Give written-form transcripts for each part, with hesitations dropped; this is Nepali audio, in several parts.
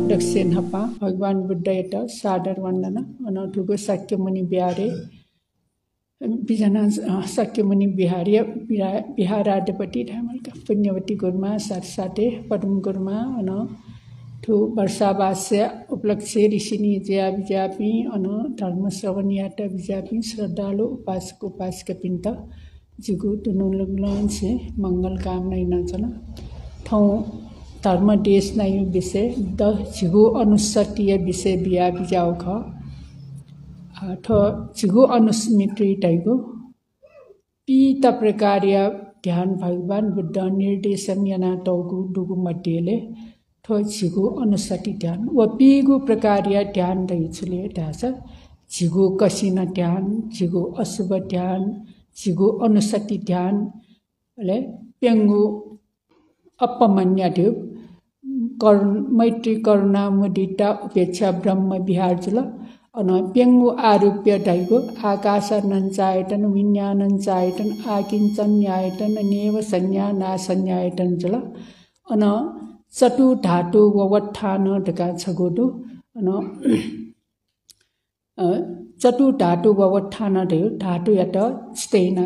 दक्षिण हपा भगवान बुद्ध एट सादर वन्दना अनठुको शाक्यमुनि बिहारे बिजना शाक्यमुनि बिहारी बिहाराध्यपट्टि ढामलका पुण्यवती गुरुमा साथसाथै पदम गुरुमा अन ठु वर्षावास्य उपलक्ष्य ऋषिनी जया विजापी अन धर्म श्रवण यात्रा विजापी श्रद्धालु उपासक उपासिका पिन्त जिगु दुनुलुलन से मंगल कामना नचन ठौ धर्म देश नयु विषय द झिगु अनुसतीय विषय बिया बिजाउ ख ठ झिगु अनुस्मृति टाइगु पीत प्रकार्य ध्यान भगवान बुद्ध निर्देशन याना टौगु दुगु मध्यले ठ झिगु अनुसती ध्यान व पीगु प्रकार्य ध्यान दैछुले ढास झिगु कसिन ध्यान झिगु अशुभ ध्यान झिगु अनुसती ध्यान ले पेंगु अपमन्य ध्युप मैत्री करुणा मुदिता उपेक्षा ब्रह्म विहार जुल अन पेंगु आरूप्य ढाइगो आकाश नञ्चायतन विज्ञानञ्चायतन आकिञ्चन्यायतन नेव संज्ञा नासंज्ञायतन जुल अन चटु धातु ववत्थान ढका छगोदु अन चटु धातु ववत्थान धातु यत स्तेन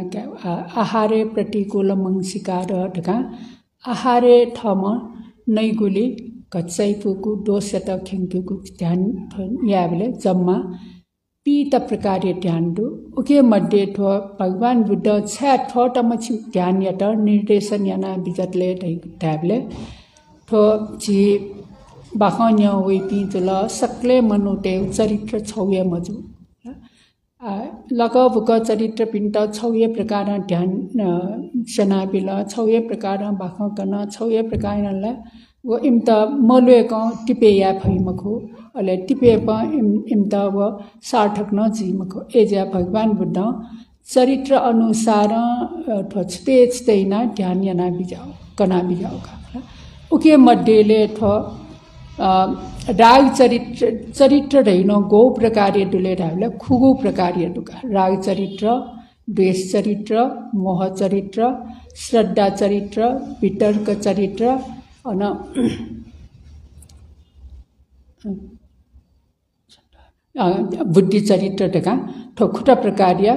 आहारे प्रतिकूल मंसिकार ढका आहारे थम नैगुली घच्चैपुको दोषत खेङ्कुको ध्यान याबले जम्मा पीत प्रकार्य ध्यान दु उके मध्ये ठो भगवान बुद्ध छ्या ठोटम ध्यान यत निर्देशन याना बिजतले ढाबले ठो जी बाखन्य वेपी जुल सक्ले मनुते चरित्र छौय मजु लगभग चरित्र पिण्ड छौय प्रकार ध्यान सनाबिल छौय प्रकार बाखकन छौय प्रकारला वो इम्त मलुएक टिपेया भइमखो अले टिपेप इम्त व सार्थक न जिमखो एजा भगवान बुद्ध चरित्र अनुसार ठोचते छतेना ध्यान याना बिजाउ कना बिजाउ का उके मध्येले ठो राग चरित्र दैनो गौ प्रकार्य दुले ढाबले खुगु प्रकार्य दुका राग चरित्र द्वेष चरित्र मोह चरित्र श्रद्धा चरित्र वितर्क चरित्र अन बुद्धि चरित्र ढका ठो खुटा प्रकार्य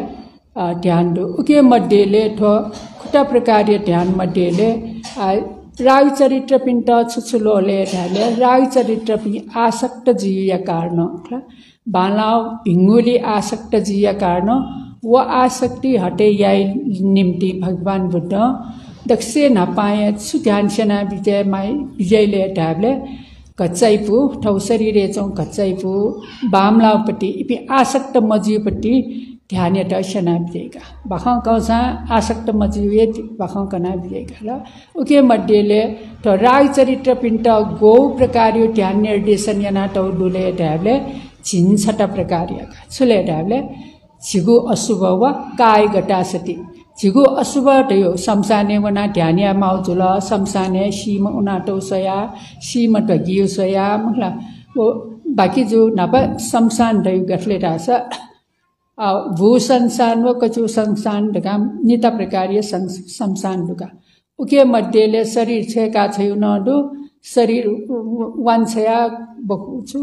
ध्यान दु उके मध्येले ठो खुटा प्रकार्य ध्यान मध्येले राग चरित्र पिण्ड छुछुलोले ढाले राग चरित्र पि आसक्त जीय कारण बालाव भिंगुली आसक्त जीय कारण वो आसक्ति हटे याई निम्ति भगवान बुद्ध दक्षे नपाए छु ध्यान सेना विजयले ढाबले घच्चैपु ठौ शरीरे चौ घच्चैपु बामलावपट्टि इपि आसक्त मजियोपट्टि ध्यान यत सेना विजयका बाखं कौसा आसक्त मजिये बाखं कना विजयका ल उके मध्येले त राग चरित्र पिण्ड गौ प्रकार्य ध्यान निर्देशन याना टौ दुले ढाबले झिनछट प्रकार्यका छुले ढाबले झिगु अशुभ व काय घटासति झिगु अशुभ दयो शमशाने वना ध्यानिया माउजुल शमशाने सीम उनाटो सया सीम ढगियो सया मला वो बाकी जो नप शमशान दयो गफले रास भू संसान व कचु संसान ढका निता प्रकार्य शमशान ढुका उके मध्येले शरीर छेका छयु नदु शरीर वान्छया बकुछु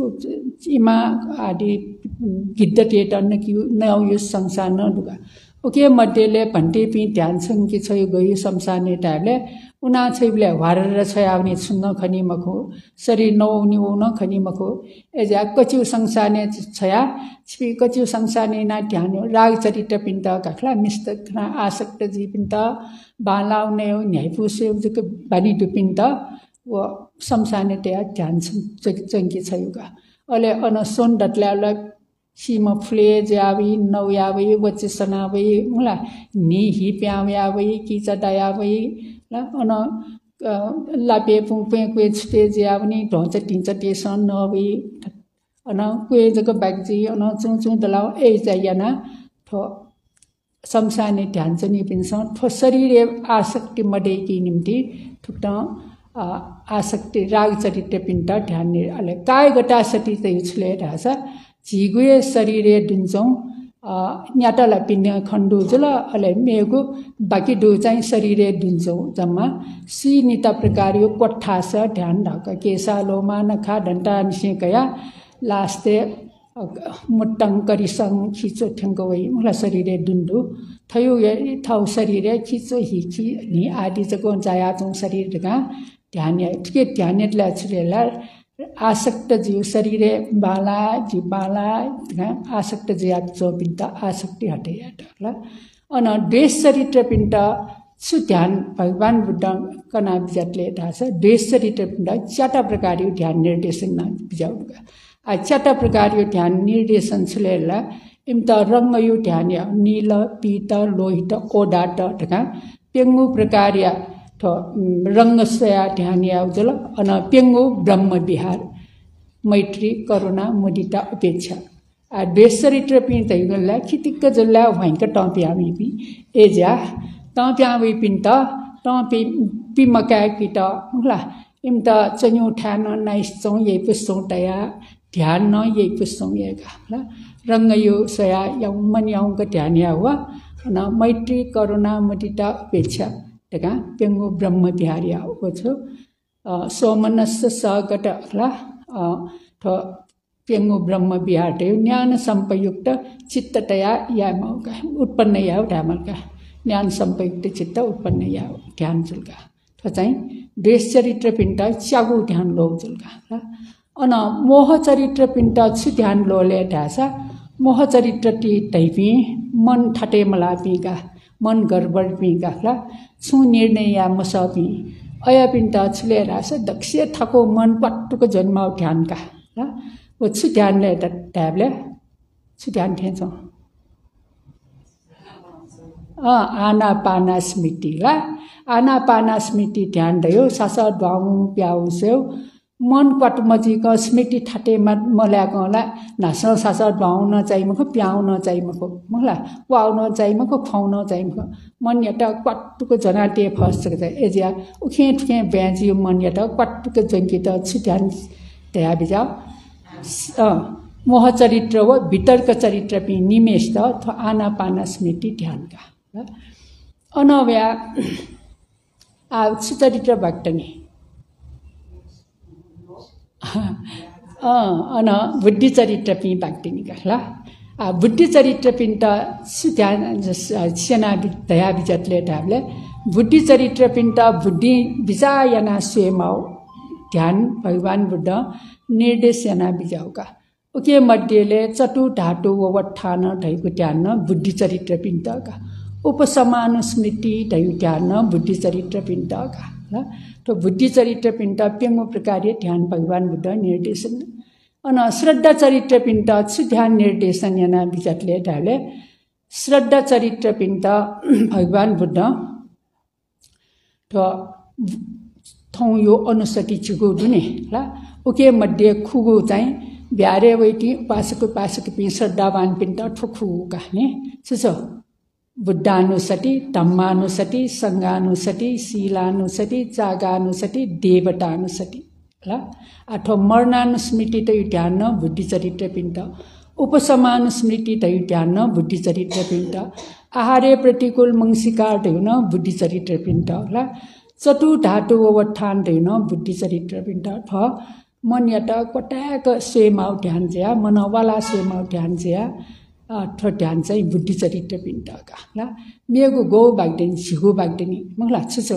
इमा आदि गिद्धते टन्न कि नौ यो संसान ढुका उके मध्येले भन्टे पि ध्यान संकि छयु गयो शमशाने टाले उना छैबले वारेर छयाउने छुन्न खनि मखो शरीर नौनि उन खनि मखो एजा कचु संसाने छया छिपि कचु संसाने ना ध्यान राग चरित्र पिण्ड काखला मिस्तखना आसक्त जी पिण्ड बालाउने न्यायपुसे जक बानी दुपिण्ड व शमशाने त्या ध्यान संकि छयुगा अले अन सोन डटलाला सीम फुले ज्यावी नौ यावी वचसनावी मुला नि हि प्याव्यावी किचा दयावी ल अन लापे पुपे क्वे छते ज्यावनी ढोंच तिन्छ तेसन नवी अन क्वे जक बागजी अन चुचु दलाव ए जायना थो शमशाने ध्यान चनि पिन्छ थो शरीर आसक्ति मडेकी निम्ति ठुक्ट आसक्ति राग चरित्र पिण्ड ध्यान अले काय गटा सति तै छले ढासा झिगुए शरीरे दुन्छौं न्याटाला पिन्ने खण्डु जुल अले मेगु बाकी दु चाहिँ शरीरे दुन्छौ जम्मा सी निता प्रकारियो कोठास ध्यान ढक केसा लोमा नखा डन्टा निसेकया लास्ते मुट्टङ करिसङ खिचो ठ्याङ्को वै मुला शरीरे दुन्दु थयो थौ शरीरे खिचो हिखि नि आदि जको जायाचौं शरीरका ध्यान के ध्यानले छुरेला आसक्त जीव शरीरे बाला जी बाला आसक्त जिया चोपिन्त आसक्ति हटे हटला अन द्वेष चरित्र पिण्ड सु ध्यान भगवान बुद्ध कना बिजतले थाहा द्वेष चरित्र पिण्ड चारटा प्रकारको ध्यान निर्देशन बिजाउगा चारटा प्रकारको ध्यान निर्देशन छुलेला इम्त रङ्गयो ध्यान नील पीत लोहित ओडाट ढका पेङ्गु प्रकार्य रङ्गस्वया ध्यान उजल अन पेङ्गु ब्रह्म विहार मैत्री करुणा मुदिता उपेक्षा द्वेष चरित्र पिण्ड युगला खितिक्क जल्ला भयंक टम्प्यामी पि एजा टम्प्यामी पिण्ड टम्पि पिमका किट मुला इम्त चन्यु ठान नाइस चौ ये पुसौ तया ध्यान न ये पुसौ ये ला रङ्गयो स्वया यौ मन यौको ध्यान हुआ अन मैत्री करुणा मुदिता उपेक्षा ढका पेङ्गु ब्रह्म विहारी आएको छु सोमनस्स सगट ला पेङ्गु ब्रह्म विहार ज्ञान सम्पयुक्त चित्ततया यामौका उत्पन्न याव ढामलका ज्ञान सम्पयुक्त चित्त उत्पन्न याव ध्यान जुल्का चाहिँ द्वेष चरित्र पिण्ड च्यागु ध्यान लो जुल्का अन मोह चरित्र पिण्ड छु ध्यान लोले ढासा मोह चरित्र टी तैपी मन ठटे मलापीका मन गडबड पिका ला छु निर्णय या मसपी अया पिण्ड छुले रास दक्ष थको मन पट्टुको जन्माउ ध्यानका ला वो छु ध्यानले ट्याबले छु ध्यान थेन्छ आनापाना स्मृति ला आनापाना स्मृति ध्यान दयो सास ढाउ प्याउ सेउ मन पटमजीको स्मृति ठाटेमा मल्याकोला नास सास ढाउन चाहिमको प्याउन चाहिमको मला वाउन चाहिमको खुवाउन चाहिमको मन यता पट्टुको जनाटे फस्टको चाहिँ एजिया उखे ठुके ब्याजियो मन यता पट्टुको जङ्कित छु ध्यान त्यहाँ बिजा मोह चरित्र व भितरको चरित्र पि निमेष त आनापाना स्मृति ध्यानका अनव्या सुचरित्र भक्तनी अन बुद्धि चरित्र पि भक्तिनी ला बुद्धि चरित्र पिण्ड ध्यान सेना दया बिजतले ढाबले बुद्धि चरित्र पिण्ड बुद्धि विचायना स्वयमाउ ध्यान भगवान बुद्ध निर्देशना बिजाउका उके मध्येले चटु ढाटु ववठान ढैको ध्यान बुद्धि चरित्र पिण्डका उपसमानुस्मृति ढैको ध्यान बुद्धि चरित्र पिण्डका ल तो बुद्धि चरित्र पिण्ड पेङ्गु प्रकार्य ध्यान भगवान बुद्ध निर्देशन अन श्रद्धा चरित्र पिण्ड छु ध्यान निर्देशन याना बिजतले ढाले श्रद्धा चरित्र पिण्ड भगवान बुद्ध तो थौ यो अनुसति चुगु दुने ला उके मध्ये खुगु चाहिँ ब्यारे वैटी पासक पि श्रद्धावान पिण्ड ठुखु कहने सुसो बुद्धानुसति धम्मानुसति संगानुसति शीलानुसति चागानुसति देवतानुसति ला अथवा मरणानुस्मृति त ध्यान बुद्धि चरित्र पिण्ड उपसमानुस्मृति त ध्यान बुद्धि चरित्र पिण्ड आहारे प्रतिकूल मंसिकार दैन बुद्धि चरित्र पिण्ड ला चटु धाटु ववठान दैन बुद्धि चरित्र पिण्ड थ मन यता कोटाक स्वयमाउ ध्यान ज्या मनवाला स्वयमाउ ध्यान ज्या अथवा ध्यान चाहिँ बुद्धि चरित्र पिण्डका ला मेगु गौ बाग्देनी झिगु बाग्देनी मलाई लाग्छ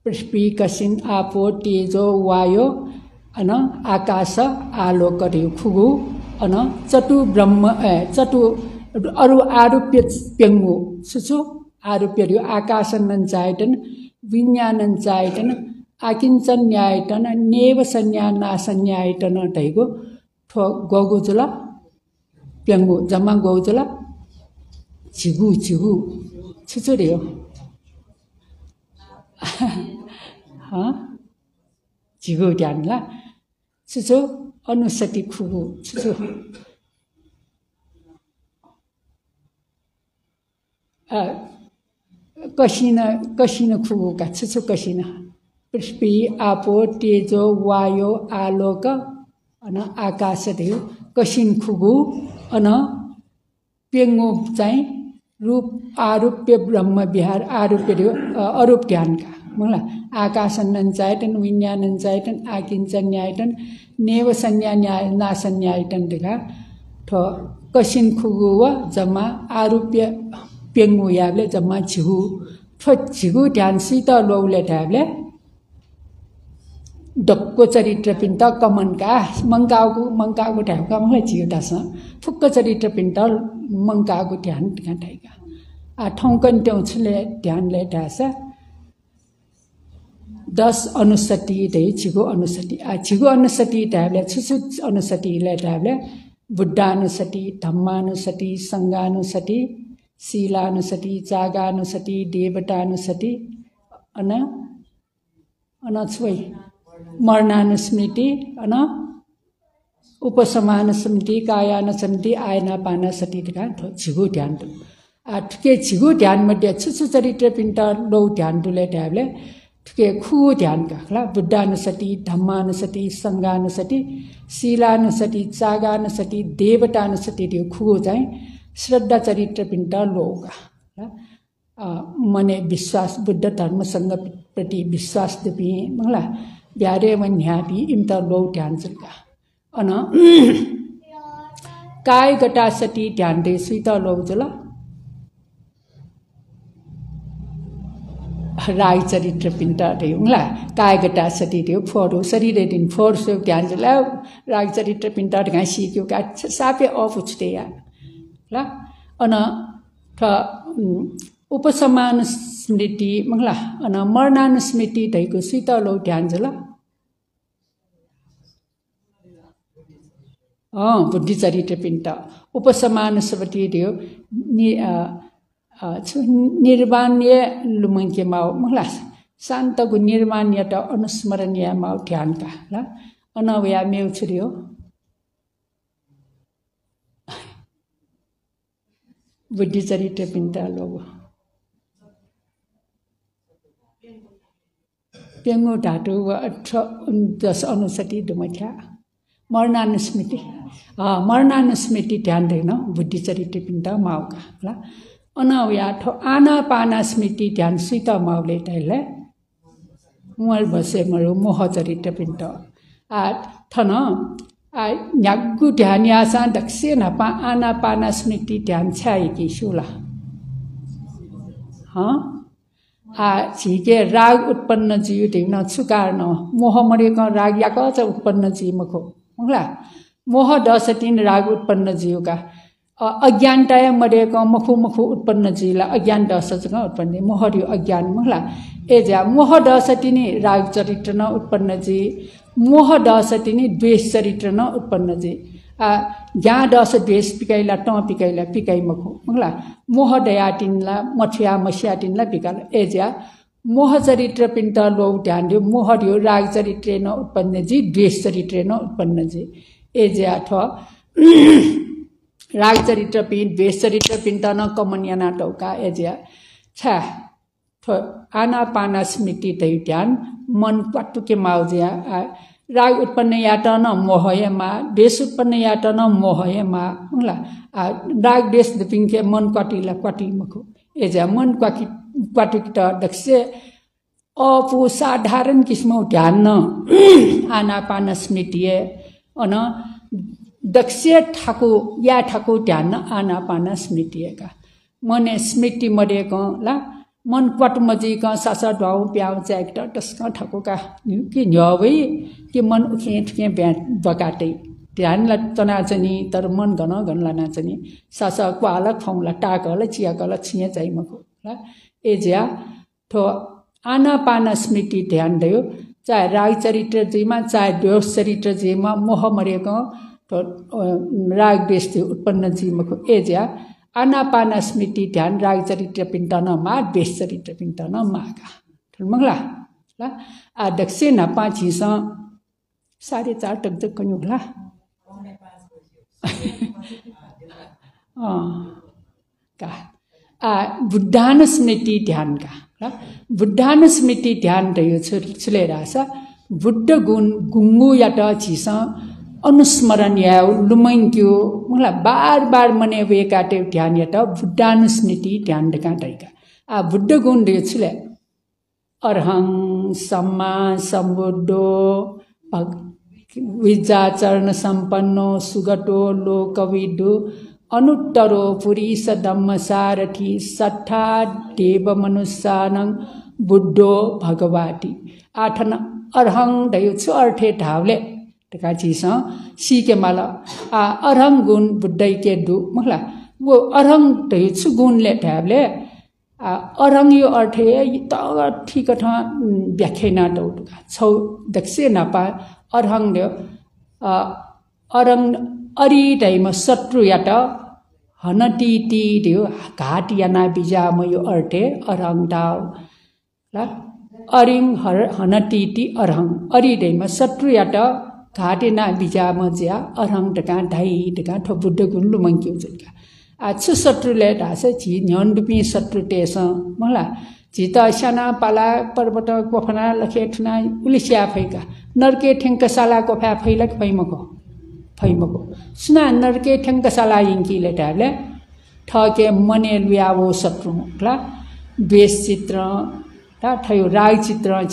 पृथ्वी कसिन आपो तेजो वायो अन आकाश आलोक खुगु अन चटु ब्रह्म चटु अरु आरोप्य पेङ्गु सुसु आरोप्य आकाशन चायतन विज्ञानन चायतन आकिञ्चन न्यायतन नेव संज्ञानासन्यायतन ढैगो ठो गगुजुला पेङ्गु जम्मा गौजुला झिगु छुचुरे हो झिगु ध्यान ला छुचो अनुसति खुगु छुचो कसिन खुगुका छुचो कसिन पृथ्वी आपो तेजो वायो आलोक अन आकाश थियो कसिन खुगु अन पेंगु चाहिँ रूप आरूप्य ब्रह्म विहार आरूप्य अरूप ध्यानका मलाई आकाशन्नञ्चायतन विज्ञानञ्चायतन आकिञ्चन्यायतन नेव संज्ञा न्याय नासन्यायतन देखा ठो कसिन खुगुव जम्मा आरूप्य पेंगु याबले जम्मा झिगु ठो झिगु ध्यान सीत लोले ढाबले डक्को चरित्र पिण्ड कमनका मंकाको ढाबका मलाई झिगु दास फुक्क चरित्र पिण्ड मंकाको ध्यान घटाइका आ ठौकन ट्याउँछले ध्यानले ढासा 10 अनुसति दे झिगु अनुसति आ झिगु अनुसति ढाबले छुछु अनुसतिले ढाबले बुद्धानुसति धम्मानुसति संगानुसति शीलानुसति जागानुसति देवतानुसति अनछ्वै मरणानुस्मृति अन उपसमानुस्मृति कायानुस्मृति आयनापानसति का झिगु ध्यान ठुके झिगु ध्यान मध्ये छुछु चरित्र पिण्ड लौ ध्यान दुले ढाबले ठुके खु ध्यान का बुद्धानुसति धम्मानुसति संगानुसति शीलानुसति चागानुसति देवतानुसति त्यो खु चाहिँ श्रद्धा चरित्र पिण्ड लोका मने विश्वास बुद्ध धर्मसँग प्रति विश्वास दिपि मंगला ब्यारे वन्यापि इमता लो ध्यान चलका अन काय गटासति ध्यान दे सुइता लो जला राय चरित्र पिण्ड रे मंगला काय गटासति दे फोरो शरीर दिन फोर सो ध्यान जला राय चरित्र पिण्ड घासी क्यों का सापे अफ उछते या ला अन थ उपसमानुस्मृति मंगला अन मरणानुस्मृति दैको सुइतलो ध्यान जला बुद्धि चरित्र पिण्ड उपसमानुस्मृति दियो निर्वाण्य लुमङ्के माउ मंगला शान्तको निर्वाण्य त अनुस्मरणीय माउ ध्यानका ला अनवया मेउ छुरियो बुद्धि चरित्र पिण्ड लोग पेंगु धातु 10 अनुसति दुमथ्या मरणानुस्मृति ध्यान देन बुद्धि चरित्र पिण्ड माउका ला अनवया ठो आनापाना स्मृति ध्यान सुइत माउले तैले मुल बसे मरु मोह चरित्र पिण्ड आ थन आ न्यागु ध्यान यासा दक्षे नपा आनापाना स्मृति ध्यान छाई की शुला आ झिके राग उत्पन्न जीव देन छुकार न मोह मरेको राग याको छ उत्पन्न जीव मखो मंगला मोह 10 राग उत्पन्न जीव का अज्ञानताय मरेको मखु उत्पन्न जीवला अज्ञान 10 जगा उत्पन्न मोह रि अज्ञान मंगला एजा मोह 10 राग चरित्र न उत्पन्न जी मोह 10 द्वेष चरित्र न उत्पन्न जी ज्ञा 10 द्वेष पिकाइला ट पिकाइला पिकाइ मखु मंगला मोह दयाटिनला मठिया मस्याटिनला पिकाला एजा मोह चरित्र पिण्ड लो ध्यान दियो मोह दियो राग चरित्र न उत्पन्न जी द्वेष चरित्र न उत्पन्न जी एजा थ राग चरित्र पिण्ड द्वेष चरित्र पिण्ड न कमन्याना टौका एजा छा थ आनापाना स्मृति दै ध्यान मन पटुके माउजिया राग उत्पन्न यात न मोहयमा देश उत्पन्न यात न मोहयमा मंगला राग देश दिपिङके मन कटिला कटि मखु एजा मन कटिक दक्षे अपु साधारण किसिम ध्यान न आनापान स्मृति अन दक्षे ठाकु ध्यान न आनापान स्मृति का मने स्मृति मरेको ला मन पटमजी का सासा ढाउ प्याउ चाहिँ त टस्क ठकुका कि न्यवै कि मन उखे ठके बकाटे ध्यान ला तना चनी तर मन घन घनला नाचनी सासा क्वाला खौला टाकला चियाकला छिया चाहिँ मको ला एज्या थो आनापाना स्मृति ध्यान दियो चाहे राग चरित्र जीमा चाहे द्वेष चरित्र जीमा मोह मरेको तो राग देश उत्पन्न जीमको एज्या आनापाना स्मृति ध्यान राग चरित्र पिण्ड न मा द्वेष चरित्र पिण्ड न माका मंगला ला आ दक्षे न 5 हिस 4:30 तक कन्यु ला का आ बुद्धानुस्मृति ध्यान का ला बुद्धानुस्मृति ध्यान दयो छुले रासा बुद्ध गुण गुंगु यात छिस अनुस्मरण या लुमंक्यो मलाई बार बार मने वे काटे ध्यान या त बुद्धानुस्मृति ध्यान डका टाइका आ बुद्ध गुण दे छिले अरहं सम्मा सम्बुद्धो विद्याचरण संपन्नो सुगतो लोकविदु अनुत्तरो पुरीश धम्म सारथी सठा देव मनुष्यानं बुद्धो भगवाती आठन अरहं दयु छु अर्थे ढावले टका चीज सीके माला आ अरहं गुण बुद्धै के दु मला वो अरहं दयु छु गुण ले ढावले अरहं यो अर्थे त ठीक ठ व्याख्या ना दउ छौ दक्षे नपा अरहं दे अरहं अरि दैम शत्रु या त हनटी ती दियो घाट याना बिजाम यो अर्थे अरहं दाउ ल अरिङ हनटी ती अरहं अरि दैम शत्रु या त घाटेना बिजाम ज्या अरहं टका ढाई टका ठो बुद्ध गुण लुमंक्यो जका छु शत्रुले ढासे छि न्यन्दुपी शत्रु टेस मला छि त साना पाला पर्वत कोफना लखे ठुना उलिसिया फैका नरके ठेंकसाला कोफा फैलक फैमको सुना नरके ठेंकसाला यिंकीले ढाले ठके मने ल्यावो शत्रु ला द्वेष चित्र ता थयो राग चित्र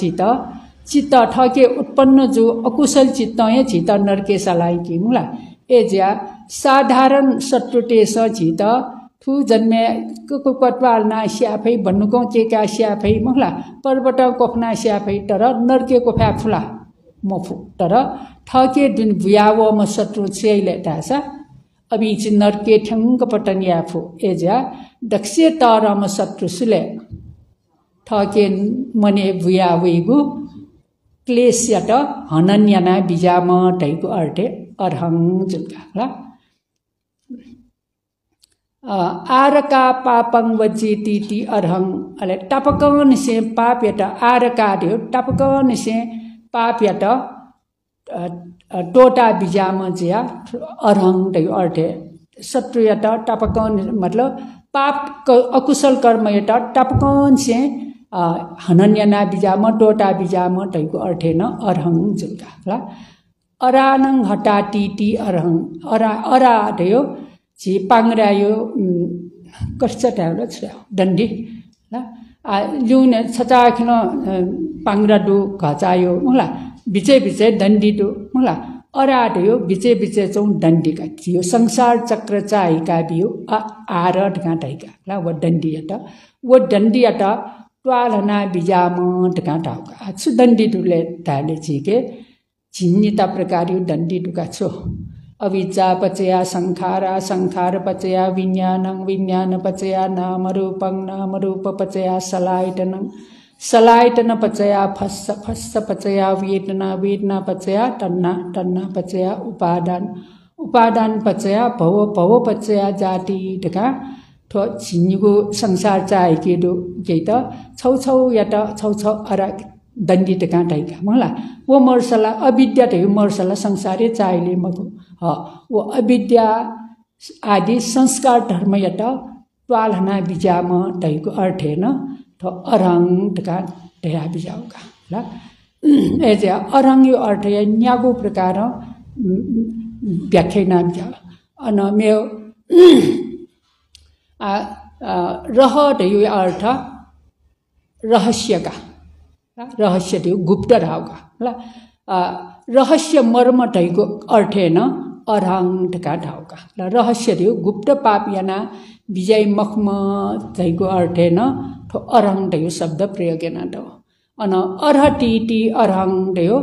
चित्त ठके उत्पन्न जो अकुशल चित्त ये चित्त नरके सलाई की मुला ए ज्या साधारण शत्रुटे स चित्त थु जन्मे कटवाल ना स्याफै भन्नुको के का स्याफै मुला पर्वत कोफना स्याफै तर नरके कोफा फुला मफु तर ठके दिन बुयावो म शत्रु छेले तासा अबि चि नरके ठंग पटन याफु ए ज्या दक्षे तर म शत्रु सुले ठके मने बुयावेगु क्लेश यात हनन्याना बिजाम टाइको अर्थे अरहं जुका आरका पापं वज्जेति अरहं अले टपकन से पाप यात आरका दियो टपकन से पाप यात टोटा बिजाम ज्या अरहं टाइको अर्थे शत्रु यात टपकन मतलब पाप अकुशल कर्म यात टपकन से हनन्याना बिजाम टोटा बिजाम टाइको अर्थे न अरहं जुका अरानङ हटाटी अरहं अरा दयो छि पांगरायो कष्ट टाउला छ डन्डी ल जुने छचाखिन पांगराडु घचायो मला बिचे डन्डी दु मला अरा दयो बिचे चौ डन्डी का थियो संसार चक्र चाइका बियो आर ढाटाइका ल व डन्डी यात व डन्डी यात ट्वालना बिजाम ढाटाउका छु डन्डी दुले ताले छिके चिन्निता प्रकारियो दण्डी दुका छो अविद्या पचया संखार पचया विज्ञान पचया नाम रूप पचया सलायतन पचया फस्स पचया वेदना पचया तन्ना पचया उपादान पचया भव पचया जाति टका थो छिन्निगो संसार चाहेके दो के त छौ या त छौ अरा दण्डी टका टाइका मला वो मर्सला अविद्या त यो मर्सला संसारे चाहिले मको वो अविद्या आदि संस्कार धर्म यत ट्वालना बिजाम टाइको अर्थे न तो अरहं टका टेरा बिजाउका ल एजे अरहं यो अर्थ न्यागो प्रकार व्याख्या नाम छ अन मे रह यो अर्थ रहस्यका रहस्य थियो गुप्त रावका ल रहस्य मर्म ढैको अर्थे न अरहं ढका ढाउका ल रहस्य थियो गुप्त पाप याना विजय मखम ढैको अर्थे न थो अरहं ढैको शब्द प्रयोग याना ढ अन अरहटी अरहं ढैको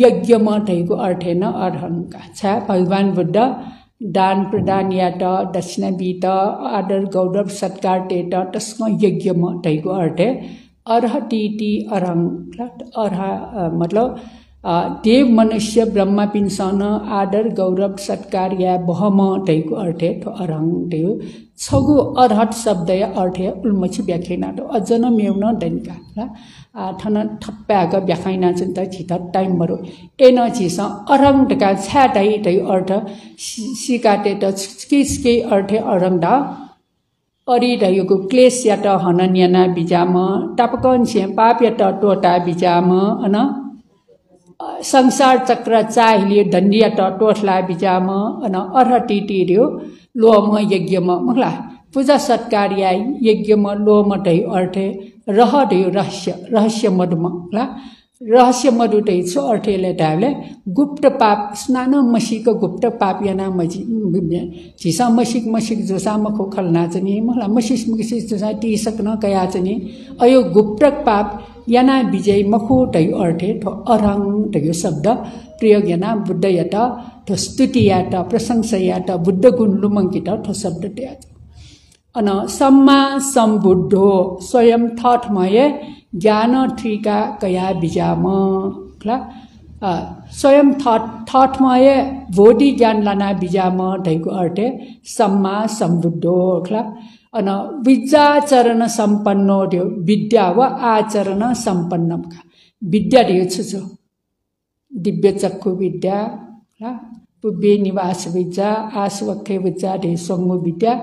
यज्ञ म ढैको अर्थे न अरहंका छ भगवान बुद्ध दान प्रदान यात दक्षिणा बीत आदर गौरव सत्कार टेट तस्म यज्ञ म ढैको अर्थे अरहटी अरहं मतलब देव मनुष्य ब्रह्मा पिंसन आदर गौरव सत्कार या बहम ढैको अर्थे तो अरहं ढेउ छगु अरहट शब्द या अर्थे उल्मछि व्याख्याना तो अजन मेउन दैनिका ल ठन ठप्प्याक व्याख्याना चिन्ता छित टाइम मरो एन छिस अरहं ढका छाटै ढै अर्थ सिकाटे त किसके अर्थे अरहं ढा अरि ढैको क्लेश या त हनन्याना बिजाम टापकन से पाप या त टोटा बिजाम अन संसार चक्र चाहिए दण्डिया टोठला बिजाम अन अर्ह टिटिर्यो लोम यज्ञम मगला पूजा सत्कार या यज्ञम लोम टै अर्थे रह ढ्यो रहस्य मधुम ला रहस्य मधु टै छो अर्थेले टाले गुप्त पाप स्नान मसीको गुप्त पाप याना मजी झिसा मसिक जोसा मखो खलना चनी मला मसिस जोसा टी सक्न कया चनी अयो गुप्त पाप याना विजय मखो टै अर्थे थो अरंग टयो शब्द प्रयोग याना बुद्ध यत थो स्तुति यात प्रशंसा यात बुद्ध गुण लुमंकित थो शब्द त्या अन सम्मा सम्बुद्धो स्वयं थठमय ज्ञान त्रिका कया बिजाम स्वयं थठमय बोधि ज्ञान लाना बिजाम ढैको अर्थे सम्मा सम्बुद्धो अन विद्याचरण सम्पन्नो ढ्यो विद्या व आचरण सम्पन्न विद्या ढ्यो छु दिव्य चक्षु विद्या पुब्बे निवास विद्या आसवखे विद्या ढे सोंगो विद्या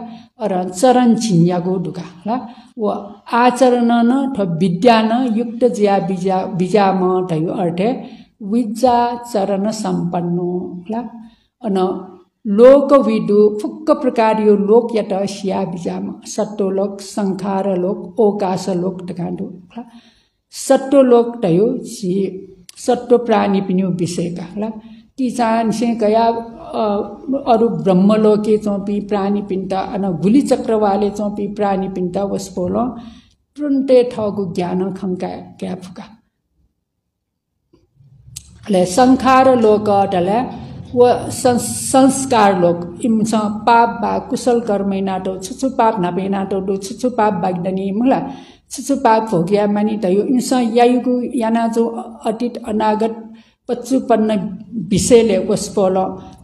और चरण छिन्यागो ढुका व आचरण न थ विद्या न युक्त ज्या बीजा म थयो अर्थे विद्या चरण सम्पन्नो अन लोक विदु फुक्क प्रकार यो लोक यत सिया बीजाम सत्तो लोक संखार लोक ओकाश लोक टकाण्डो सत्तो लोक थयो सी सत्तो प्राणी पिन्यु विषयका ती चाहन्से कया अरु ब्रह्मलोके चौपी प्राणी पिन्ता अन गुली चक्रवाले चौपी प्राणी पिन्ता वस्पोलो तुरन्ते ठगु ज्ञान खंका क्या फुका ले संखार लोक डले व संस्कार लोक इमसा पाप बा कुशल कर्मै नाटो छुछु पाप नबे नाटो दो छुछु पाप बागदनी मुला छुछु पाप भोग्या मानि तयो इमसा यायुगु याना जो अतीत अनागत पच्चुपन्न विषयले वस्पोल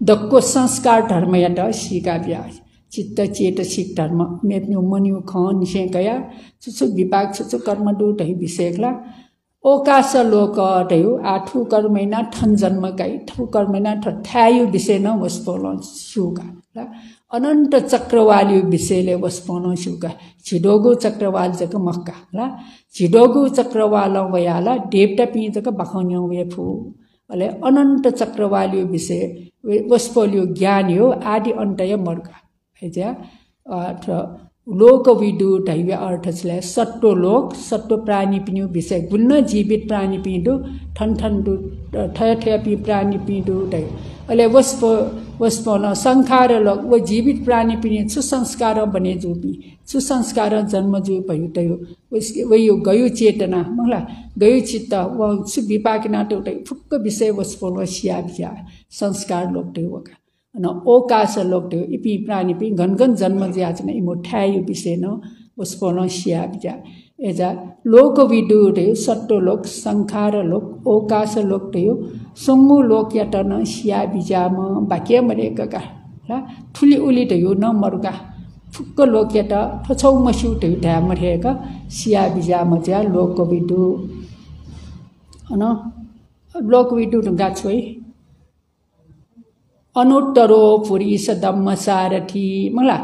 दक्को संस्कार धर्म यात सिका ब्या चित्त चेतसिक धर्म मेप्नु मन्यु ख निसे गया छुछु विपाक छुछु कर्म दु तै विषयला ओकाश लोक दयु आठु कर्मैना ठन जन्म गाई ठु कर्मैना ठ्यायु विषय न वस्पोल सुगा अनंत चक्रवाली विषयले वस्पोन सुगा छिडोगु चक्रवाल जक मक्का ला छिडोगु चक्रवाल वयाला देवता पि जक बखन्यौ वेफु अले अनंत चक्रवाली विषय वस्पोलियो ज्ञान हो आदि अन्तय मर्का हैजा लोक विदु दैव्य अर्थले सत्तो लोक सत्तो प्राणी पिन्यु विषय गुण जीवित प्राणी पिदु ठन ठन दु ठय ठय पि प्राणी पिदु दै अले वस्पो न संखार लोक व जीवित प्राणी पिन्यु सुसंस्कार बने जुपि सुसंस्कार जन्म जु भयो तयो वयो गयो चेतना मलाई गयो चित्त व सु विपाकना टै फुक्क विषय वस्पो न सिया बिया संस्कार लोक तै वका न ओकाश लोक त्यो इपि प्राणी पि घनघन जन्म ज्याचन इमो ठ्यायु विषय न वस्पोन सिया बिजा एजा लोक विदु रे सट्टो लोक संखार लोक ओकाश लोक त्यो सुंगु लोक यतन सिया बिजा म बाक्य मरेका ला ठुली उली त्यो न मरुका फुक्क लोक यत थछौ मस्यु त्यो ढ्या मरेका सिया बिजा म ज्या लोक विदु अन लोक विदु ढुंगा छोइ अनुत्तरो पुरीश धम्म सारथी मला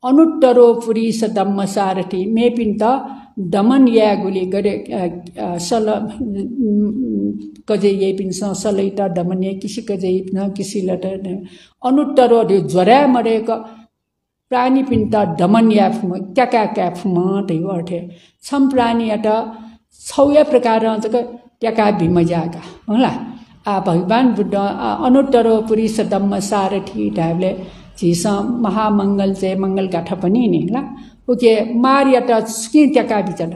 अनुत्तरो पुरीश धम्म सारथी मे पिन्त दमन या गुली गरे सल कजे ये पिन सलैता दमन या किसी कजे न किसी लट अनुत्तरो दे ज्वरा मरेको प्राणी पिन्त दमन या क्याका क्याफम तै अर्थे छम प्राणी अट छौया प्रकार जक क्याका भिमजाका होला आ भगवान बुद्ध अनुत्तरो पुरीश धम्म सारथी ढाबले झिस महामंगल जय मंगल गाथा पनि नि ला ओके मारियाटा स्कि त्यका बिचन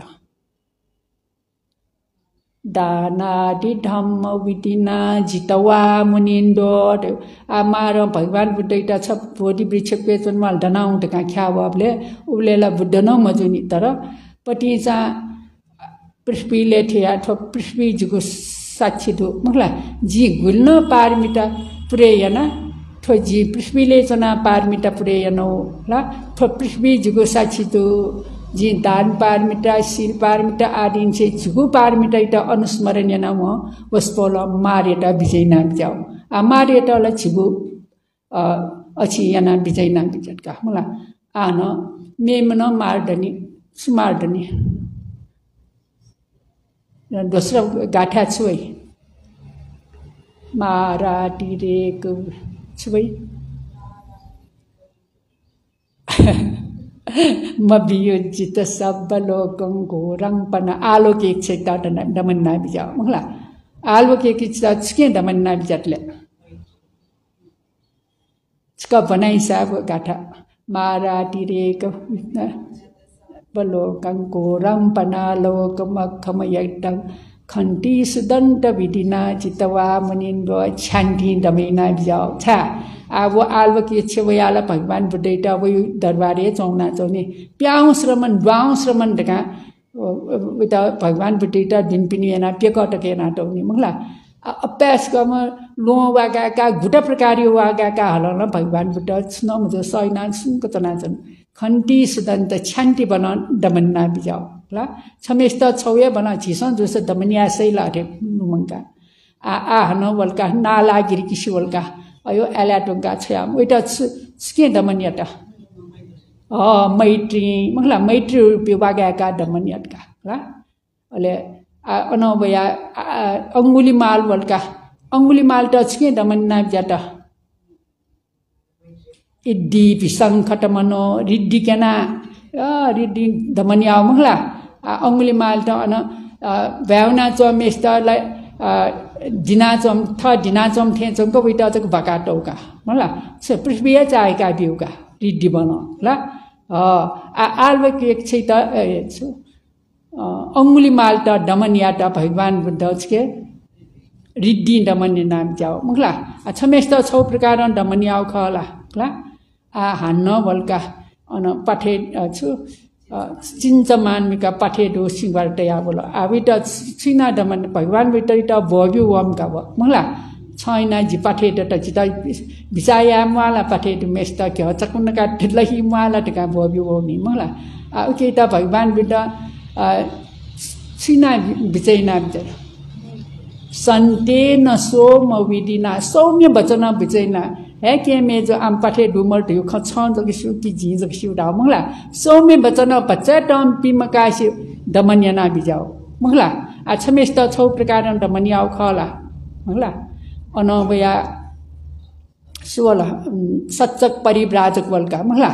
दानादि धम्म विदिना जितवा मुनिन्दो आ मार भगवान बुद्ध इटा छ बोधि वृक्ष पेचन माल दनाउ टका ख्यावले उलेला बुद्ध न मजुनी तर पटी जा पृथ्वीले थिया थ पृथ्वी जुगु साक्षी दु मखला जी गुल्न पारमिता पुरेयना थो जी पृथ्वीले जना पारमिता पुरेयनो ला थो पृथ्वी जुगु साक्षी दु जी दान पारमिता शिर पारमिता आदि से जुगु पारमिता इता अनुस्मरणीय नाम वस्पोल मारेटा विजय नाम जाऊ आ मारेटा ला छिगु अछि याना विजय नाम बिजटका मला आन मेमन मार्दनी सुमार्दनी दोस्रो गाठा छु है माराटिरेक छुबै मबियुजित सब्बलोकं घोरं पना आलोक एक छैता दमन्ना बिजा मंगला आलोक एक चिता छके दमन्ना बिजातले छका बनाइ साब गाथा माराटिरेक बलोकं घोरं पना लोकमखमयटं खन्ति सुदंत विधिना चितवा मुनिन्द्र शान्ति दमैना बिजाओ था अब आल्व के छेवयाला भगवान बुद्धैटा वही दरबारे चौना चौने प्याउ श्रमण द्वाउ श्रमण दका विता भगवान बुद्धैटा दिन पिनिएना पेकट केना टौनी मंगला अभ्यास गम लो वागा का गुटा प्रकारियो वागा का हलन भगवान बुद्ध स्नो मुझे सैना सुनको तना चन खन्ति सुदंत शान्ति बना दमन्ना बिजाओ ला छमेस्त छौया बना छिसन जस दमनिया सैला रे नुमंका आ हन वलका नाला गिरी किसी वलका अयो एलाटोंगा छयाम ओइटा स्के दमनियाटा मैत्री मंगला मैत्री रुपि वागाका दमनियाटका ला अले अनवया अंगुलीमाल वलका अंगुलीमाल त स्के दमन्ना बिजाटा इद्दी पिसंखटमनो रिद्दी केना रिद्दी दमनिया मंगला अंगुलीमाल त अन भ्याउना चमेस्तलाई दिनाचम थ दिनाचम थे चंको बिटा चक बकाटौका मला से पृथ्वी चाहेका बिउका रिद्दी बनो ला आल्व के एक छै त अंगुलीमाल त दमनिया त भगवान बुद्ध के रिद्दी दमन्य नाम जाओ मंगला छमेस्त छौ प्रकार दमनिया खला ला हान्न वलका अन पाठे छु चिन्चमानमिका पाठे दो सिंगार तया बोला आबिटा छिना दमन भगवान बिटरिटा भव्य वम का मंगला छैना जि पाठे त जिता बिचाया माला पाठे दु मेस्ता के चकुन का ठलही माला टका भव्य वमी मंगला ओके त भगवान बिटा छिना बिचैना बिचर संते न सोम विदिना सौम्य वचन बिचैना है के में जो आम पाठे डुमर ढिउ खछन जगिसु कि जी जगिसु डा मंगला सौम्य वचन बच्चा टम पिमकासि दमन्यना बिजाओ मंगला छमेस्त छौ प्रकार दमन्याओ खला मंगला अनवया सुवला सच्चक परिव्राजक वलका मंगला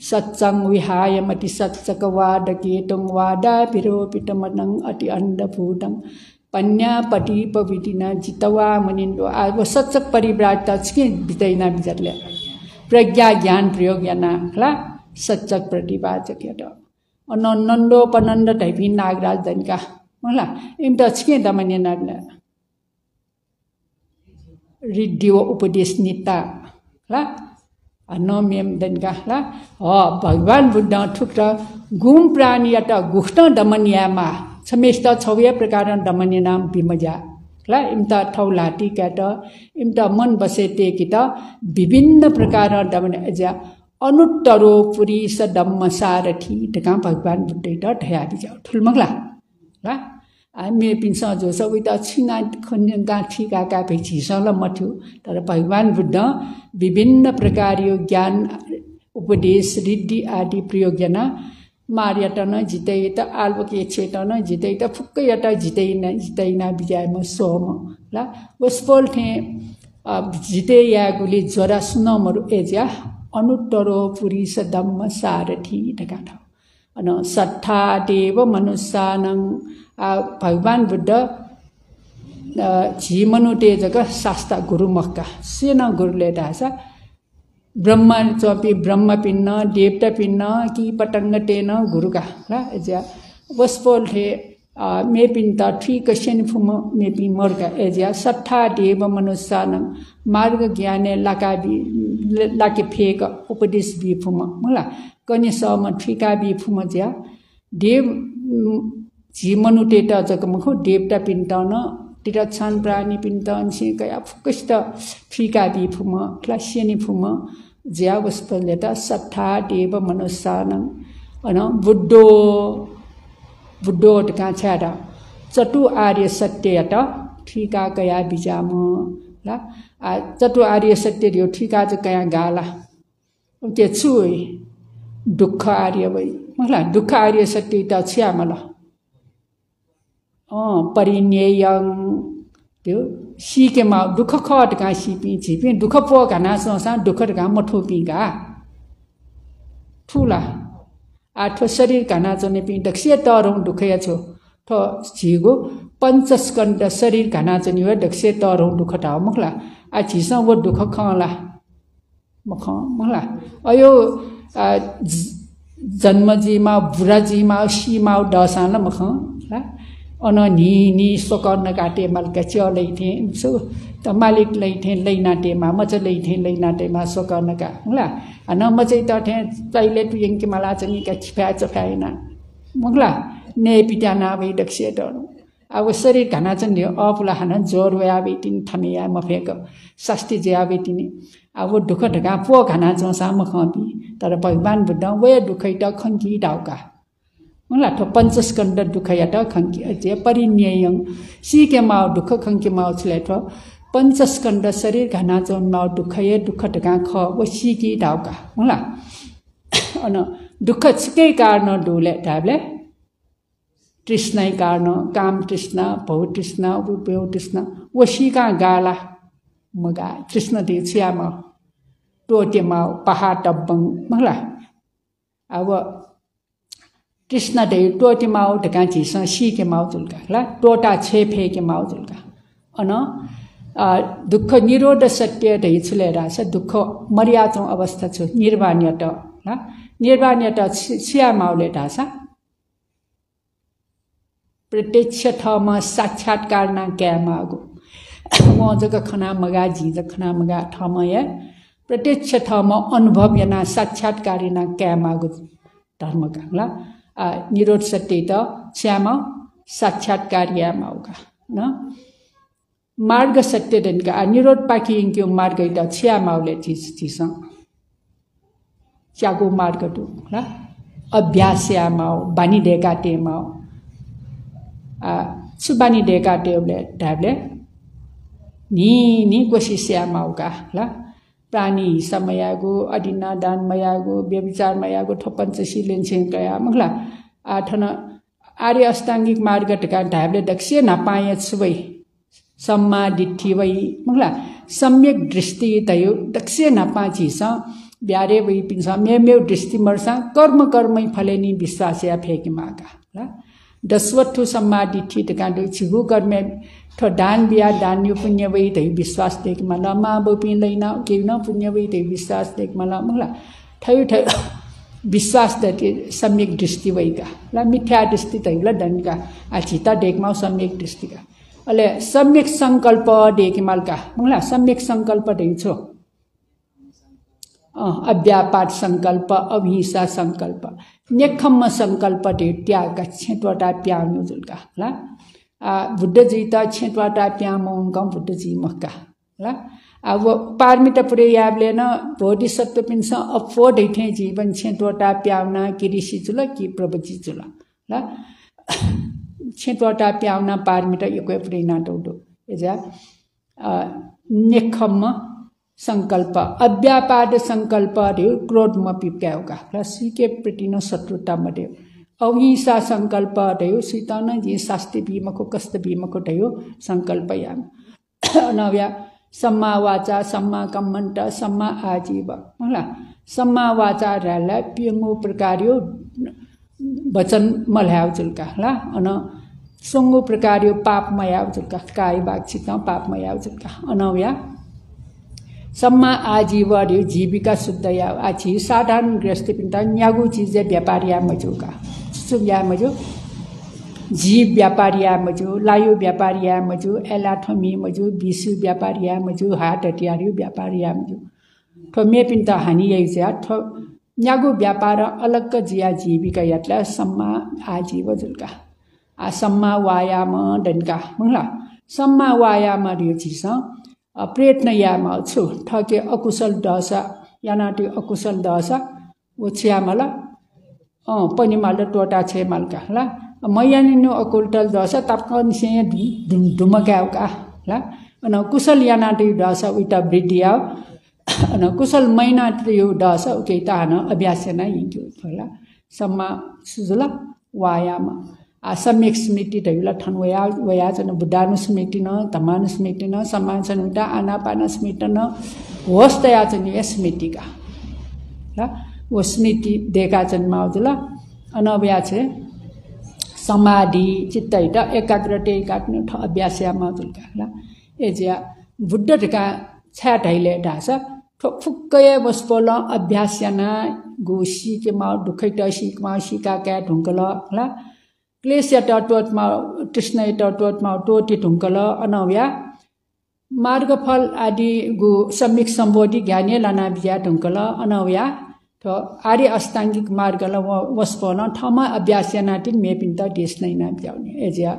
सच्चंग विहाय मति सच्चक वाद केतुं वादा पिरोपितमनं अति अंडभूतं पन्या पटी पविटिना जितवा मुनिन्द्र आगो सच्चक परिव्राजता छके बितैना बिजरले प्रज्ञा ज्ञान प्रयोग याना ला सच्चक प्रतिपादक यत अनन्दो पनन्द तैपि नागराज दनका मला इमता छके दमन्य नागला रिद्धियो उपदेश निता ला अनमेम दनका ला भगवान बुद्ध ठुक्र गुम प्राणी यत गुष्ट दमन्यामा छमेस्त छौया प्रकार दमन्य नाम बिमजा ला इमता ठौलाटी केट इमता मन बसेते कित विभिन्न प्रकार दमन्य अजा अनुत्तरो पुरी सदम्म सारथी तका भगवान बुद्ध ढया बिजा ठुलमगला ला मे पिन्छ जो सबै त छिना खन्यन गाठी काका भेछि सल मथ्यो तर भगवान बुद्ध विभिन्न प्रकार यो ज्ञान उपदेश रिद्धि आदि प्रयोग जना मार्यटन जितैत आल्वके छेटन जितैत फुक्कयट जितैना बिजायम सोम ला वस्पोल थे जिते यागुली जरा सुनमरु एज्या अनुत्तरो पुरी सदम्म सारथी ढका ठ अन सट्ठा देव मनुष्यानं भगवान बुद्ध झिमनु तेजक शास्ता गुरु मक्का सेन गुरुले दासा ब्रह्म चपी ब्रह्म पिन्न देवता पिन्न की पटंग तेन गुरुका ला एजा वस्पोल थे मे पिन्ता ठीक सेन फुम मे पि मर्का एजा सट्ठा देव मनुष्यानं मार्ग ज्ञाने लाके फेक उपदेश बि फुम मला कनि सम ठिका बि फुम ज्या देव झिमनु तेटा जकमखो देवता पिन्ता न तिरछन प्राणी पिन्ता से कया फुकस्त ठिका बि फुम क्लासियनि फुम ज्या वस्पलेता सट्ठा देव मनुष्यानं अन बुद्धो टका छाडा चतु आर्य सत्ययत ठिका कया बिजाम ला चतु आर्य सत्य दियो ठिका ज कया गाला ते छुइ दुःख आर्य वै मला दुःख आर्य सत्य त छ्या मला परिण्ययं त्यो सीके मा दुख खट का सीपी झिपी दुख पो घना संसा दुख का मठोपी का ठुला आठो शरीर घना जने पि दक्षिय तरौं दुखया छो थो झिगो पंचस्कंद शरीर घना जने व दक्षिय तरौं दुख ता मखला आ झिसा वो दुख खला मखला अयो जन्मजीमा बुराजीमा सीमा दसाना मखला अन नि सोकन काटे मलका च्योलै थे सो त मालिक लै थे लैनाटेमा म चाहिँ लै थे लैनाटेमा सोकन का होला अन म चाहिँ त थे तैले पियङ के मला चाहिँ का छिफा चफाइना मगला ने पिटाना वे दक्षे त अब शरीर घना चाहिँ अपुला हन जोर व्याबे तिन थमिया म फेक शास्ति ज्याबे तिनी अब दुख ढका पो घना चाहिँ साम खपी तर भगवान बुद्ध वे दुखै त खंकी डाउका मलाई ठो पंचस्कंद दुखया त खंकी अजे परिन्ययं सीके माउ दुख खंकी माउ छले ठो पंचस्कंद शरीर घना जोन माउ दुखये दुख ढका ख व सीकी डाउका होला अन दुख छकै कारण डोले डाबले तृष्णै कारण काम तृष्णा भव तृष्णा उपयोग तृष्णा व सीका गाला मगा तृष्ण दे छ्यामा टोटे माउ पहाड टब्बङ मला अब कृष्ण दे टोटे माउ ढका झिसा सीके माउ जुल्का ला टोटा छेफे के माउ जुल्का अन दुख निरोध सत्य दे छले रास दुख मर्यादा अवस्था छ निर्वाण्यत ला निर्वाण्यत छिया माउले ढासा प्रत्यक्ष थमा साक्षात्कार ना क्या मागो म जग खना मगा जी ज खना मगा थमय प्रत्यक्ष थमा अनुभव याना साक्षात्कारिना क्या मागो धर्म का ला निरोध सत्य त श्याम साक्षात्कार्या माउका न मार्ग सत्य दनका निरोध पाकी इंक्यो मार्ग त छ्या माउले चिस च्यागो मार्ग दु ला अभ्यासया माउ बानी देका ते माउ सुबानी देका तेले ढाबले नि कोशिस्या माउका ला प्राणी समयागो अदिना दान मयागो व्यभिचार मयागो ठपञ्चसी लेन्छेन कया मगला आठन आर्य अष्टांगिक मार्ग टका ढाबले दक्षे नपाए छुबै सम्मा दिठि वै मगला सम्यक दृष्टि तयो दक्षे नपाची स ब्यारे वै पिन्छ मेमेउ दृष्टि मर्सा कर्मै फलेनी विश्वासया फेकि माका ला दशवत्थु सम्मा दिठि टका दु छिगु कर्मे ठो दान बिया दान यो पुण्य वै तै विश्वास देख मला मा बोपि लैना के न पुण्य वै तै विश्वास देख मला मगला ठय विश्वास दते सम्यक दृष्टि वैका ला मिथ्या दृष्टि तैला दनका आचिता देखमा सम्यक दृष्टि का अले सम्यक संकल्प देख मलका मगला सम्यक संकल्प दे छो अव्यापात संकल्प अहिंसा संकल्प नेखम्म संकल्प दे त्याग छेटवटा प्याउनु जुलका ला बुद्ध जी त छेटवटा प्यामोङ गम बुद्ध जी मक्का ला अब पारमिता पुरे याबले न बोधिसत्व पिन्छ अफो दैथे जीवन छेटवटा प्याउना किरिसी जुल कि प्रभुजी जुल ला छेटवटा प्याउना पारमिता एकै पुरे नाटौडो एजा नेखम्म संकल्प अव्यापाद संकल्प रे क्रोध म पिप्याउका ला सीके प्रतिन शत्रुता मडे अहिंसा संकल्प दयो सीतान जी शास्ति भीमको कष्ट भीमको दयो संकल्प याम नव्या सम्मा वाचा सम्मा कम्मन्त सम्मा आजीव होला सम्मा वाचा रहला पियंगो प्रकार्यो वचन मल्याउ जुलका ला अन संगो प्रकार्यो पापमयाउ जुलका काय बाक्षित पापमयाउ जुलका अनव्या सम्मा आजीव रे जीविका शुद्धया आछि साधारण गृहस्थ पिन्ता न्यागु चीज व्यापारिया मजुका सुया मजु जीव व्यापारिया मजु लायु व्यापारिया मजु एलाथमी मजु बिसु व्यापारिया मजु हाट हटियारियो व्यापारिया मजु ठोमे पिन्ता हानि यैजा ठो न्यागु व्यापार अलग जिया जीविका यतला सम्मा आजीव जुलका आ सम्मा वायाम दनका मंगला सम्मा वायाम रियो छिस प्रयत्न यामा छु ठके अकुशल दशा यानाटी अकुशल दशा उछ्यामला पनि माल टोटा छे मालका ला मयानिनु अकुलटल दशा तापकन से धुमकाउका ला अन कुशल यानाटी दशा उता वृद्धिया अन कुशल महिना यो दशा उकेता न अभ्यास नै हिजो होला सम्मा सुजुला वायाम सम्यक स्मृति ढैला ठन वया जन बुद्धानुस्मृति न धम्मानुस्मृति न सम्मान उल्टा आनापान स्मृति न होस् तया जन या स्मृति का ल वो स्मृति देखा जन्म आउला अनव्या छे समाधि चित्त हिट एकाग्रते काट्ने ठ अभ्यास या माउल का ल एजिया बुद्ध ढका छा ढैले ढासा फुक्कै बसपोल अभ्यास याना गोसी के मा दुखै टसी मा सिका क्या ढुंकल ल क्लेश टटवत मा कृष्ण टटवत मा टोटी ढुंकल अनव्या मार्गफल आदि गु सम्यक सम्बोधि ज्ञानी लाना बिया ढुंकल अनव्या तो आर्य अष्टांगिक मार्गल वस्पोल ठमा अभ्यास यानाति मेपिन्त देश नै ना बियाउने एजिया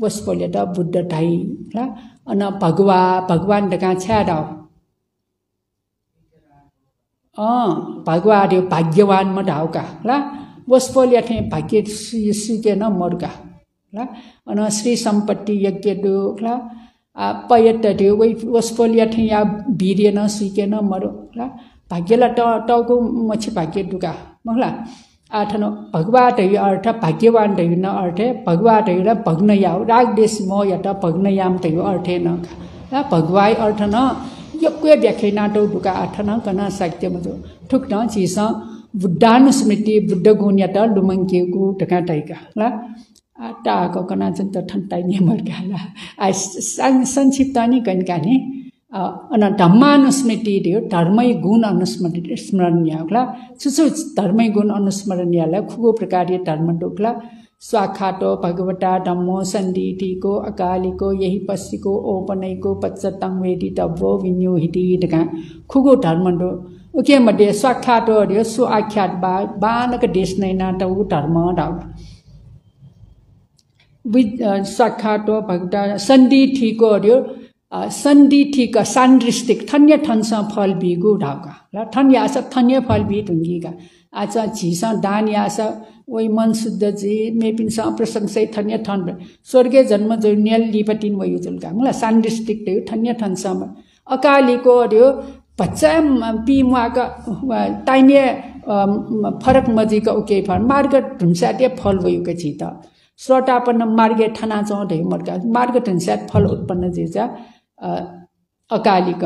वस्पोले त बुद्ध ढाई ल अन भगवान ढका छ्याडा भगवान भाग्यवान म ढाउका ल वस्पोले थे भाग्य सुके न मर्का ल अन श्री सम्पत्ति यज्ञ दु ल पयत दु वै वस्पोले थे या वीर्य न सुके न मरो ल भाग्यला टाउको मछि भाग्य दुका मगला आठनो भगवान दै अर्थ भाग्यवान दै न अर्थ भगवान दै र भग्न याउ राग देश म यता भग्न याम दै अर्थ न ल भगवाई अर्थ न यक्वे व्याख्या नाटो दुका अर्थ न कना साहित्य मजो ठुक न चिस बुद्धानुस्मृति बुद्ध गुण यता लुमंके गु ढका दैका ल टाको कना जन्त ठन्टाइ नेमरका ल आ संक्षिप्त नि कनका नि अन धम्मानुस्मृति दियो धर्मै गुण अनुस्मरणीय होला सुसु धर्मै गुण अनुस्मरणीयलाई खुगो प्रकारले धर्म डोक्ला स्वाखाटो भगवता धम्मो सन्दितिको अकालिको यही पस्सिको ओपनैको पच्चतङ वेदी तब्बो विन्योहिति ढका खुगो धर्म डो उके मध्ये स्वाखाटो दियो सु आख्यात बानक देश नै नाटौ धर्म डाउ स्वाखाटो भगवता सन्दितिको दियो सन्दिठिक सान्द्रिष्टिक थन्य ठन्स फल बिगु ढाका ल थन्य आस थन्य फल बि ढुंगीका आज झिस दान यास वै मन शुद्ध जी मेपिन प्रशंसै थन्य ठन स्वर्गीय जन्म जो नेल लिपटिन वयु जुलका ल सान्द्रिष्टिक दे थन्य ठन्स अकालीको दियो बच्चा पिमुआका टाइमे फरक मजिका उके फर मार्ग ढुंसाटे फल वयुका छित स्वटापन मार्गे ठना चौधै मर्का मार्ग ढुंसाट फल उत्पन्न जिजा अकालिक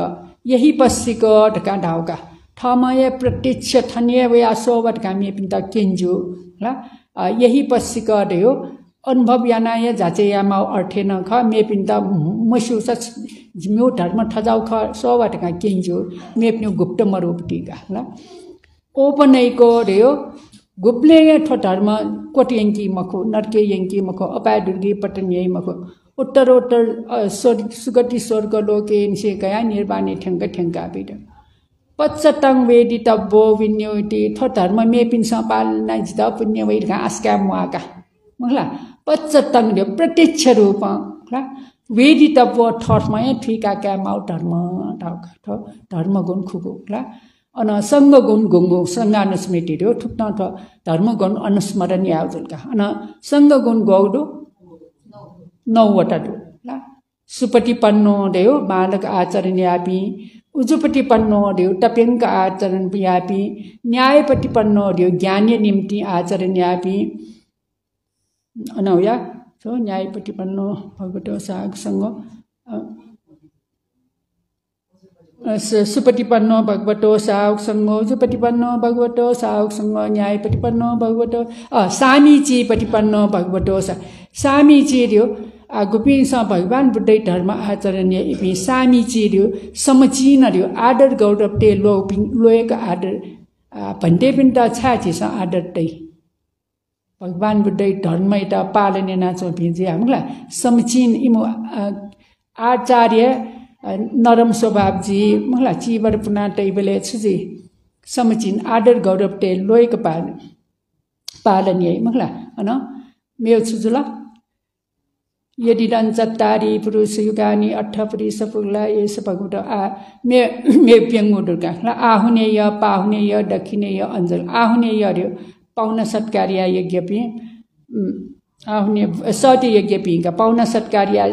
यही पस्सिको ढका ढाउका ठमय प्रत्यक्ष थन्य वया सोवट कामी पिन्ता केन्जु ल यही पस्सिको दयो अनुभव यानाय जाचेयामा अर्थेन ख मे पिन्ता मसु सच जिम्यो धर्म ठजाउ ख सोवट का केन्जु मेप्नु गुप्त मरुपटिका ल ओपनैको दयो गुप्ले ठो धर्म कोटियंकी मखो नरके यंकी मखो अपाय दुर्गी पटन्यै मखो उत्तरोत्तर सुगति स्वर्ग लोके निसे गया निर्वाणी ठंग ठंगा बिद पच्चतङ वेदी तब्बो विन्योति थो धर्म मेपिन सपालना जिता पुण्य वैरका आस्का मुआका मगला पच्चतङ दे प्रत्यक्ष रूप ल वेदी तब्बो थर्मय ठिका का माउ धर्म ढाउका थो धर्म गुण खुगु ल अन संग गुण गुंगु संगानुस्मृति दो ठुक्न थ धर्म गुण अनुस्मरण याउजलका अन संग गुण गौडो 9वटा दो ल सुपटिपन्नो देव बालक आचरण यापी उजुपटिपन्नो देव टपेङ्क आचरण यापी न्यायपटिपन्नो देव ज्ञानी निम्ति आचरण यापी अनौया सो न्यायपटिपन्नो भगवतो सागसँग सुपटिपन्नो भगवतो सागसँग उजुपटिपन्नो भगवतो सागसँग न्यायपटिपन्नो भगवतो सामीची पटिपन्नो भगवतो सामीची दियो गुपिन भगवान बुद्धै धर्म आचरण इपि सामीची दियो समचीन दियो आदर गौरव ते लोयक आदर भन्टे पिन त छाची स आदर तै भगवान बुद्धै धर्म इता पालने नाचो भिजे हामीलाई समचीन इमो आचार्य नरम स्वभाव जी मलाई चीवर पुना तैबले छुजी समचीन आदर गौरव ते लोयक पालने मलाई हैन मेउ छुजुला यदि रञ्चत्तारी पुरुष युगानी 8 पुरुष पुगला यस भगवत आ मे प्यङ्गु दुर्गा ल आहुनेय पाहुनेय दक्षिणेय अञ्जल आहुनेय र्यो पाउन सत्कार्य यज्ञपि आहुने सति यज्ञपि का पाउन सत्कार्य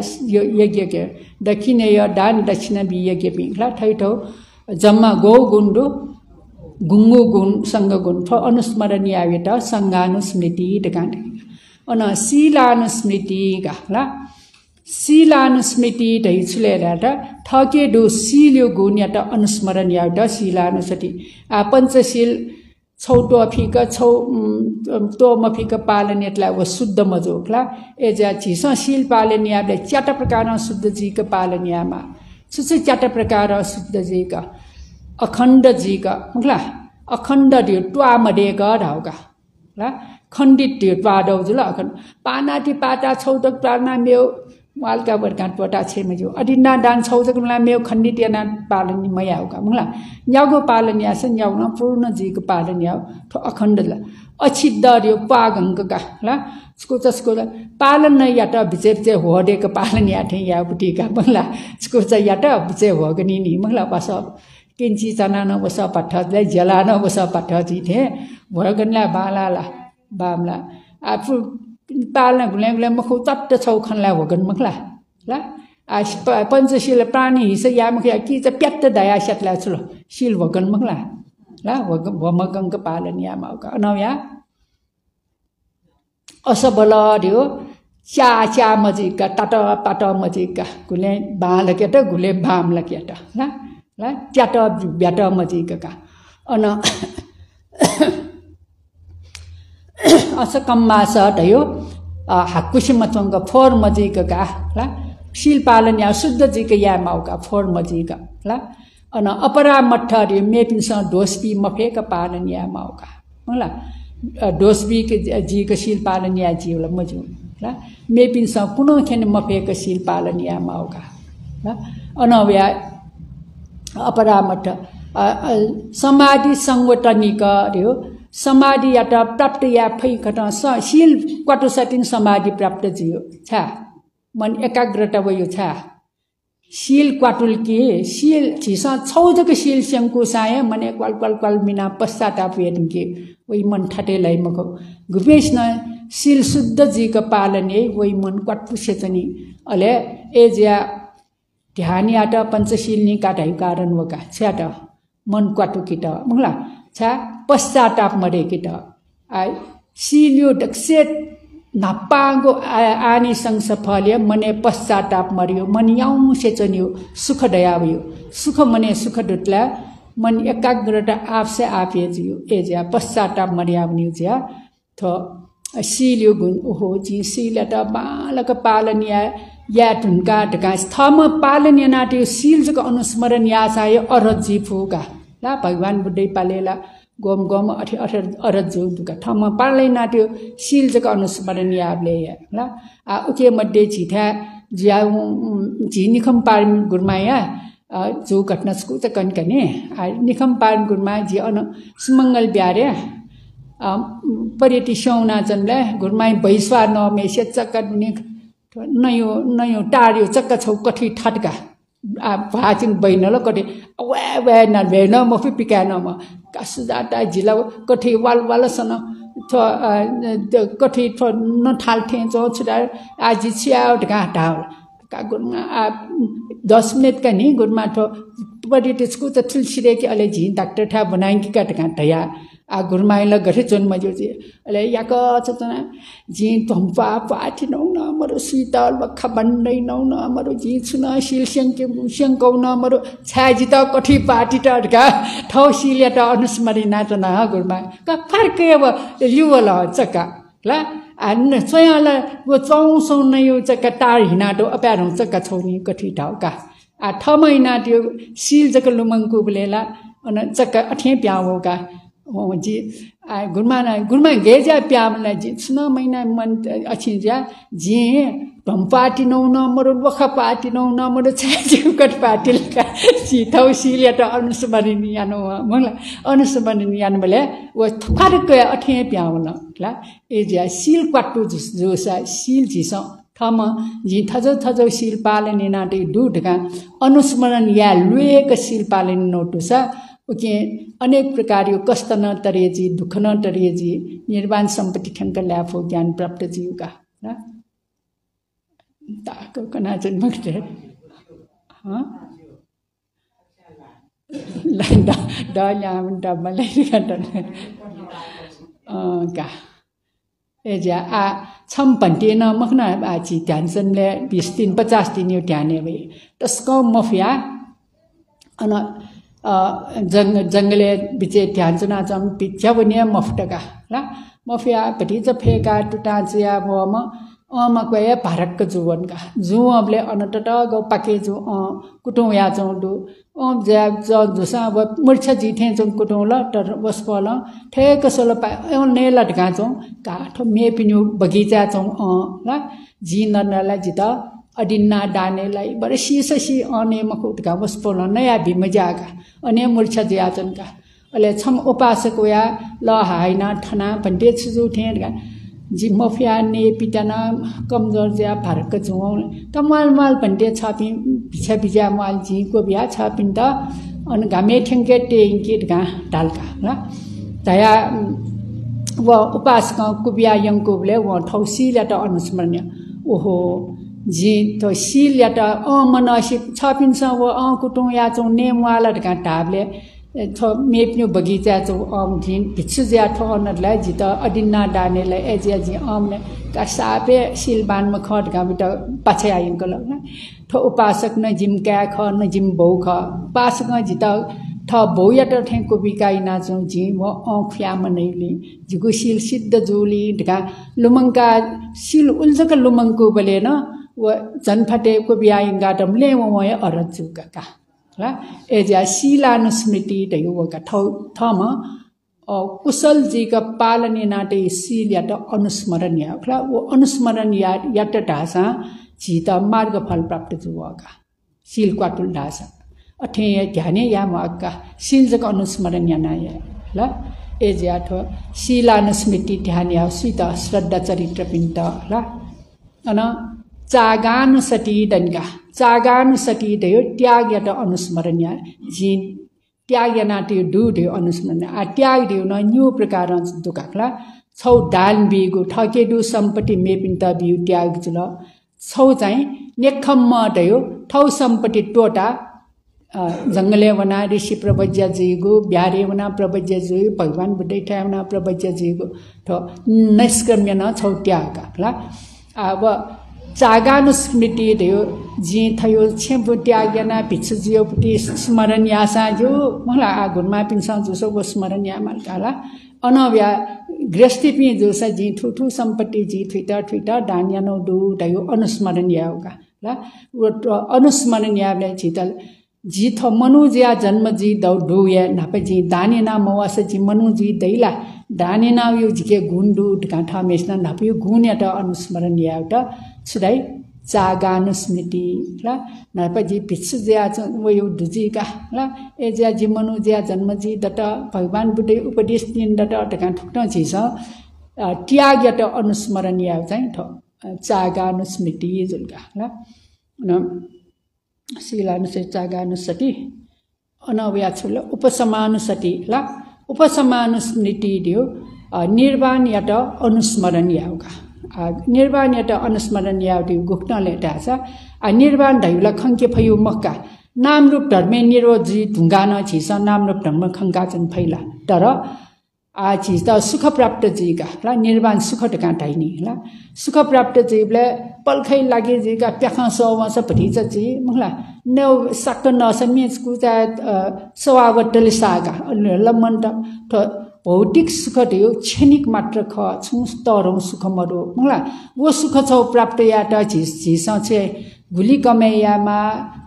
यज्ञ के दक्षिणेय दान दक्षिण बि यज्ञपि ल थैठौ जम्मा गौ गुण्डु गुङ्गु गुण संग गुण अनुस्मरणीय आवेत संगानुस्मृति दकान अन शीलानुस्मृति का ला शीलानुस्मृति दै छुलेर ठके दो शील्यो गुण यात अनुस्मरण यात शीलानुस्मृति पंचशील छौटो अफिक छौ तो मफिक पालन यतला व शुद्ध मजोकला एजा झिस शील पालन याले च्याट प्रकार शुद्ध जी का पालन यामा सुसु च्याट प्रकार शुद्ध जी का अखण्ड जी का मतलब अखण्ड दियो ट्वा मडे ग ढाउका ला खण्डित दियो ट्वा दौ जुल अखण्ड पानाति पाटा छौटक प्राणा मेउ वालका बरकाट पटा छेमे जो अदिना दान छौटक मला मेउ खण्डित याना पालन मयाउका मतलब न्यागो पालन यास न्याउन पूर्ण जी को पालन याउ ठो अखण्ड ल अछिद्ध दियो पागंग का ला स्कुचस्को पालन न यात बिचे होडे को पालन याथे याउटी का बंगला स्कुच यात बिचे होगनी नि मंगला बस किंची चना न बस पठले जला न बस पठजी थे भगनला बालाला बामला आफु पालन गुले मखौ तट्ट छौ खनला होगन मखला ला पंचशील प्राणी हिस यामखया कि च प्यात्त दया सतला छलो शील होगन मखला ला वमगंग पालन यामाका अनया असबल दियो चा मजिका टाटा पाटा मजिका गुले बाल केट गुले बाम लकेट ला ला च्याट ब्याट मजिका अन अस कम्मास दयो हाकुसी मचंग फोर मजिका ला शील पालन या शुद्ध जी के या माउका फोर मजिका ला अन अपरा मठ रे मेपिस दोस्पी मफेक पालन या माउका मला दोस्पी के जी के शील पालन या जीवला मजु ला मेपिस पुनो खेन मफेक शील पालन या माउका ला अनव्या अपरामठ समाधि संगठनिक रे समाधि यात प्राप्त या फैखट शील क्वाटो सटिन समाधि प्राप्त जियो छा मन एकाग्रता वयो छा शील क्वाटुल के शील छिस छौजक शील शंकु साय मने क्वाल क्वाल क्वाल मिना पश्चाताप वेदन के वही मन ठटे लै मको गुपेश न शील शुद्ध जी का पालन ये वही मन क्वाटु सेचनी अले एजिया ध्यान यात पंचशील नि काटाइ कारण वका छ्याट मन क्वाटु किट मंगला छा पश्चाताप मरे किट आ शील्यो दक्सेट नापागो आनी संसफल्य मने पश्चाताप मरियो मन याउ सेचनियो सुख दयावयो सुख मने सुख दुतला मन एकाग्रता आपसे आपे जियो एजा पश्चाताप मरियावनियो ज्या थो शील्यो गुण ओहो जी शीलता बालक पालनिया या टुनका ढका स्थम पालनिया नाट्यो शील जक अनुस्मरण या चाहे अरजी फुका ला भगवान बुद्धै पालेला गोम गोम अरज जो दुका थम पालै नाट्यो शील जक अनुस्मरण याले ला आ उके मध्ये छिथा ज्या जी निखम पार गुरमाया जो घटना स्कु त कनकने आ निखम पार गुरमा जी अन सुमंगल ब्यारे पर्यटी सौना जनले गुरमाई भैसवा न मेसे चक्क निख नयो टार्यो चक्क छौ कठी ठटका आ भाचिन बैनल कठी वे न भेन म पिका न म कासुजाटा जिला कठी वाल वाल सन थ कठी थ न थाल थे जो छुडा आज छिया ढका ढाल का गुरमा आ 10 मिनट का नि गुरमा थ पर्यटी स्कु त तुलसीरे के अले झि डाक्टर था बनाइ कि का ढका तया आ गुरमाइला गरे जोन मजो जे अले याक चतना जी धम्पा पाठी नौ न मरो शीतल बखा बन्दै नौ न मरो जी छुना शील संकौ न मरो छाजी त कठी पाठी त ढका ठौ शील त अनुस्मरण नाचना गुरमा का फर्के अब लिवल चक्का ला अन स्वयंला वो चौसौ न यो चक्का टार हिनाटो अप्यारौ चक्का छौनी कठी ढाउका आ 6 महिना त्यो शील जक लुमंगको बलेला अन चक्का अठे प्यावोका जी गुरमा गेजा प्यामला जी 6 महिना मन अछि जा जी धम्पाटी नौ न मरो बखा पाटी नौ न मरो छाजी कट पाटी लका जी थौ शील त अनुस्मरण यानो मला अनुस्मरण यान बले वो फरक अठे प्यावला ला ए जा शील क्वाटु जोसा शील जिस थम जी थजो शील पालने नाटे दुढका अनुस्मरण या लुएक शील पालने नोटुसा ओके अनेक प्रकार यो कष्ट न तरेजी दुख न तरेजी निर्वाण सम्पत्ति ठंक ल्याफो ज्ञान प्राप्त जीवका ना ताको कना चाहिँ मगते हाँ लंडा डाल्या मन डबल का एजा आ छम पंटे न मखना आ ची ध्यानचन्दले 20 दिन 50 दिन यो ध्याने भए तस्को मफिया अन जंगले बिचे ध्यानचना जम पिछ्या बनिया मफ्टका ला मफिया भटिज फेका टुटाजिया बम मकवे भारक जुवनका जुवले अनटट गौ पाके जु कुटु या जौडु ज्या ज जुसा अब मूर्छा जिथे जौ कुटु ल तर बसपल ठेक सोल पा ने लटका जौ काठ मे पिन्यु बगीचा जौ ला जी नरला जित अडिन्ना डानेलाई बरे सीससी अने मखुटका बसपल नया भिमजाका अने मूर्छा ज्याजनका अले छम उपासक या ल हाइना ठना भन्टे छुजु ठेका जी मफिया ने पिटाना कमजोर ज्या भारक जुउ कमाल माल भन्टे छापि भिछा भिजा माल जी को बिया छापिन त अन गामे ठेंगे टेंगे गा डालका ल दया व उपासक कुबिया यंकुबले व ठौसी ल्याट अनुस्मरणीय ओहो जी तो सील ल्याट मनसी छापिन स व कुटु या चौ नेमवाला गा टाबले थो मेप्नु बगीचा चौ जिन भिछु ज्या थो अनलाई जित अडिन्ना डानेलाई एजिया जी ने का सापे सिलबान म खट गा बिट पाछे आइन गल थो उपासक न जिम क्या ख न जिम बौ ख उपासक जित थ बौया त ठेको बिकाइ ना चौ जी म ख्या मनैली जिगु सिल सिद्ध जुली ढका लुमंका सिल उल्जक लुमंको बले न व जनफटे को बियाइन गाटमले म अरजु का ला एजा शीलानुस्मृति दयुवका थम कुशल जी का पालने नाटे शील या तो अनुस्मरणीय ला वो अनुस्मरणीय या तो ढासा जीता मार्ग फल प्राप्त जुवागा शील क्वाटुल ढासा अठे ध्याने या माका शील जग अनुस्मरणीय नाय ला एजा थो शीलानुस्मृति ध्यान या सीता श्रद्धा चरित्र पिण्ड ला अन चागानुसति दनगा चागानुसति दयो त्याग या त अनुस्मरणीय जी त्याग या नाटे दु दयो अनुस्मरणीय आ त्याग दयो न न्यू प्रकार दुकाक्ला छौ दान बिगु ठकेदु सम्पत्ति मेपिन्त बिउ त्याग जुल छौ चाहिँ नेखम्म दयो ठौ सम्पत्ति टोटा जंगले वना ऋषि प्रवज्य जीगु ब्यारे वना प्रवज्य जी भगवान बुद्धै ठ्यावना प्रवज्य जीगु तो निष्क्रम्य न छौ त्यागला अब चागानुस्मृति दयो जी थयो छेबु त्यागना भिछु जियोपति स्मरण यासा जो मला आगुनमा पिनसा जुसो वो स्मरण या मलकाला अनव्या गृहस्थी पि जुसा जी ठुठु सम्पत्ति जी ठुइटा दान्या नो दु दयो अनुस्मरण याउका ला वो अनुस्मरण याले जितल जी थ मनुज्या जन्म जी दौ डुया नापे जी दानेना मवास जी मनु जी दैला दानेना यो जिके गुन्डु ढाठा मेसना नापे यो गुण या त अनुस्मरण याउटा छुदाई चागानुस्मृति ला नापे जी भिछु ज्या वो यो दुजिका ला एज्या जी मनु ज्या जन्म जी दत भगवान बुद्धै उपदेश दिन दत ढका ठुक्न छिस त्याग या त अनुस्मरण या चाहिँ थ चागानुस्मृति जुलका ला न शीलानुसति चागानुसति अनव्याछुल उपसमानुसति ला उपसमानुस्मृति दियो निर्वाण या त अनुस्मरण याउका निर्वाण या त अनुस्मरण याउ गुक्नले टासा निर्वाण ढैला खंके फयु मक्का नाम रूप धर्मे निरोजी ढुंगा न छिस नाम रूप धर्म खंगा चन फैला तर आ चीज त सुख प्राप्त जीका ला निर्वाण सुख ढका ढाइनी ला सुख प्राप्त जीवले पलखै लागे जीका प्याखा सवस भटिज जी मला नेउ सक नसमे कुजा सवावटले सागा लमन त भौतिक सुख दियो क्षणिक मात्र ख छु तरौ सुख मरो मला वो सुख छौ प्राप्त या त झिस छे गुली कमेयामा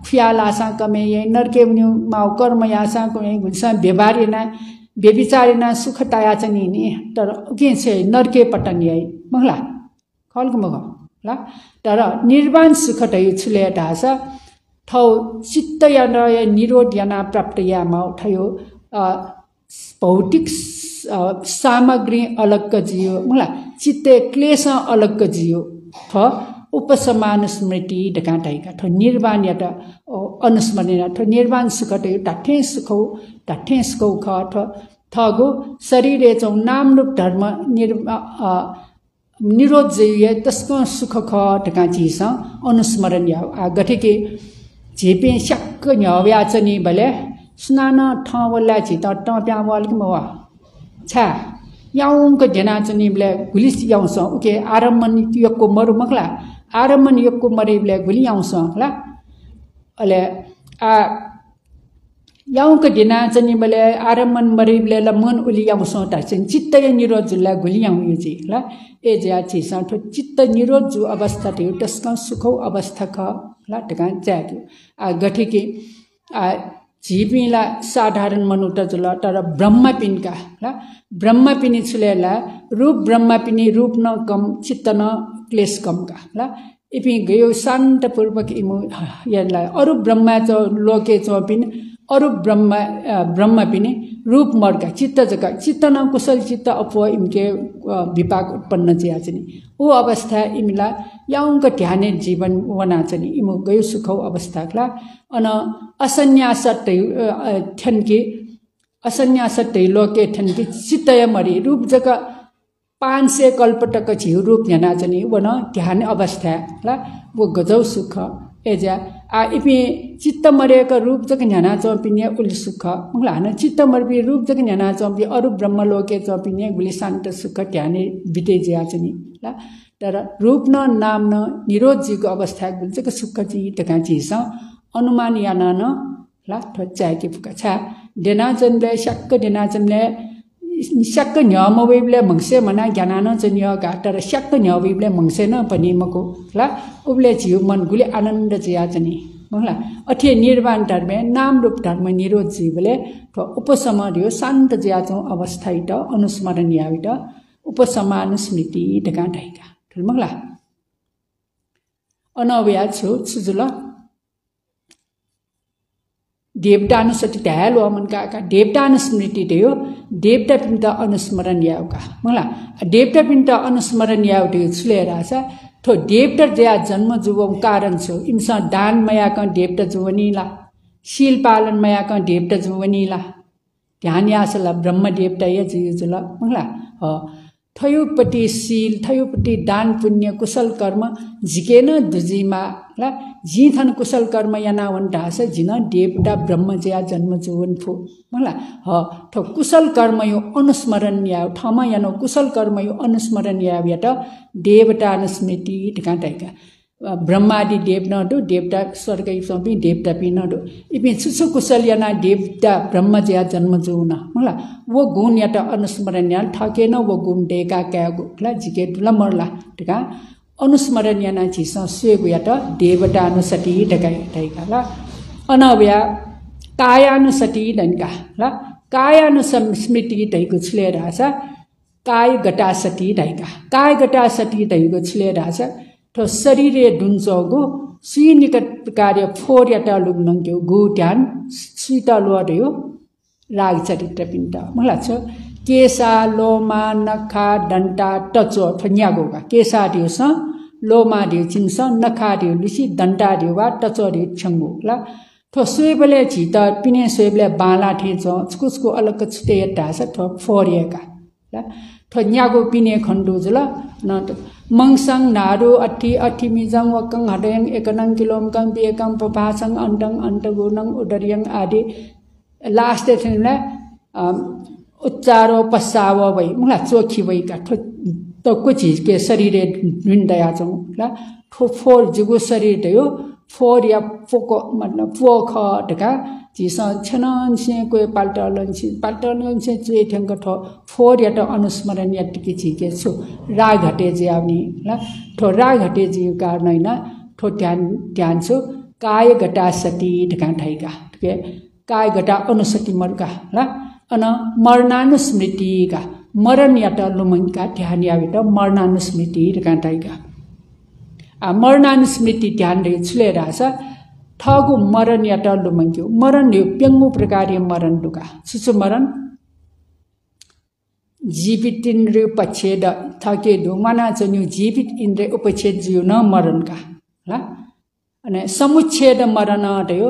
खुयालासा कमेय नरके माउ कर्म यासा कुनै गुसा व्यवहारेना बेबिचारेना सुख टाया चनि नि तर के छे नरके पटनी है मंगला खलको मग ला तर निर्वाण सुख तय छुले ढासा थौ चित्त या निरोध याना प्राप्त या माउ थयो भौतिक सामग्री अलग जियो मंगला चित्ते क्लेश अलग जियो थ उपसमानुस्मृति ढका ढाइका थ निर्वाण या त अनुस्मरण थ निर्वाण सुख तय टाठे सुखौ ख थगो शरीरे चौ नाम रूप धर्म निरोध जय तस्को सुख ख ढका जिस अनुस्मरण या गठेके झेपे शक्क न्यव्याचनी भले स्नान ठावला छि त प्यावल के मवा छा याउंग का जना चनी ब्ले गुलिस याउंस ओके आरमन यक्को मरु मखला आरमन यक्को मरे ब्ले गुली याउंस ला अले आ याउंग का जना चनी ब्ले आरमन मरे ब्ले लमन उली याउंस ता चित्त निरोध जुला गुली याउ युजी ला ए ज्या चिसा ठो चित्त निरोध जु अवस्था थियो तस्का सुखौ अवस्था ख ला टका जाग्यो आ गठे के आ जीविला साधारण मनुट जुल तर ब्रह्म पिनका ला ब्रह्म पिनी छुलेला रूप ब्रह्म पिनी रूप न कम चित्त न क्लेश कम का ला इपि गयो शान्त पूर्वक इमु यला अरु ब्रह्म जो लोके जो पिन अरु ब्रह्म पिनी रूप मर्का चित्त जका चित्त न कुशल चित्त अपो इमके विपाक उत्पन्न जिया छनि ओ अवस्था इमिला याउंका ध्याने जीवन वना छनि इमु गयो सुखौ अवस्था ला अन असन्यास ठनके असन्यास लोके ठनके चित्तय मरि रूप जका 500 कल्पटक छिउ रूप जना छनि वन ध्यान अवस्था ला वो गजौ सुख एजा आ इपि चित्त मरेका रूप जक न्याना चपिने उली सुख मंगलान चित्त मरबी रूप जक न्याना चपि अरु ब्रह्म लोके चपिने गुली शान्त सुख ध्याने बिते ज्या छनि ला तर रूप न नाम न निरोध जीको अवस्था गुल्जक सुख जी तका जीस अनुमान याना न ला ठच्चा के पुका छ देना जनले शक्क देना जनले शक्क न्यामवेबले मंगसे मना ज्ञानान जन्य गाटर शक्क न्यावेबले मंगसे न पनि मको ला उबले जीव मन गुले आनन्द जिया जनी मंगला अथे निर्वाण धर्म नाम रूप धर्म निरोध जीवले तो उपसमर्यो शान्त जिया जौ अवस्था इट अनुस्मरण याविट उपसमान स्मृति ढका ढाइका ठुल मंगला अनव्या छु छुजुल देवतानुसति ढ्यालो अमन का देवतानुस्मृति देयो देवता पिन्त अनुस्मरण याउका मंगला देवता पिन्त अनुस्मरण याउ देयो छुलेरा छ थो देवता ज्या जन्म जुवम कारण छु इमसा दान मया क देवता जुवनीला शील पालन मया क देवता जुवनीला ध्यान यासला ब्रह्म देवता य जुजुला मंगला थयोपति शील थयोपति दान पुण्य कुशल कर्म झिकेन दुजीमा ला जिथन कुशल कर्म याना वन्टास जिन देवता ब्रह्म ज्या जन्म जुवन फु मला ह थ कुशल कर्म यो अनुस्मरण या ठमा यानो कुशल कर्म यो अनुस्मरण या व्याट देवता अनुस्मृति ढकाटाइका ब्रह्मादि देव नडो देवता स्वर्ग सबै देवता पिनडो इपि सुसु कुशल याना देवता ब्रह्म ज्या जन्म जुना मला वो गुण यात अनुस्मरण या ठकेन वो गुण देका क्यागु ला जिके दुला मरला ढका अनुस्मरण याना चिस स्वेगु यात देवता अनुसति ढकाइका ला अनव्या कायानुसति दनका ला कायानुस्मृति ढैगु छले रासा काय गटासति ढैका काय गटासति ढैगु छले रासा तो शरीरे दुन्जोगु सुनिकट कार्य फोर याटा लुग्नंग्यो गु ध्यान सुइता लोडयो राग चरित्र पिण्ड मलाई छ केसा लोमा नखा दन्टा टचो फन्यागोगा केसा दियोस लोमा दियो चिन्स नखा दियो लिसी दन्टा दियो वा टचो दियो छंगु ला तो सुइबले छित पिने सुइबले बाला ठेजो छकुसको अलग छुते यता छ तो फोरिएका ला तो न्यागो पिने खण्डु जुल न मंगसंग नारु अठी मिजंग वकंग हडयंग एकनंग किलोमकंग बियकंग पपासंग अंटंग अंटगुनंग उदरियंग आदि लास्ट थिनले उच्चारो पसाव वै मुला चोखी वै का तो कुछ चीज के शरीर निंदया जंग ला ठो फोर जुगु शरीर दयो फोर या फोको मतलब फोख ढका जिस छनन से कोई पाल्टलन से जे ठंग ठो फोर या तो अनुस्मरण या टिकी छिके छु राग हटे जे आउनी ला ठो राग हटे जे कारण हैन ठो ध्यान छु काय घटा सति ढका ठाइका के काय घटा अनुसति मर्का ला अन मरणानुस्मृति का मरण या तो लुमंका ध्यान यावित मरणानुस्मृति ढका ठाइका आ मरणानुस्मृति ध्यान रे छुले रासा ठगु मरण या टल्लु मंग्यो मरण यो प्यंगु प्रकारे मरण दुका सुसु मरण जीवित इन्द्रिय उपच्छेद थके धुमाना जन्यु जीवित इन्द्रिय उपच्छेद जियो न मरण का ला अने समुच्छेद मरण दयो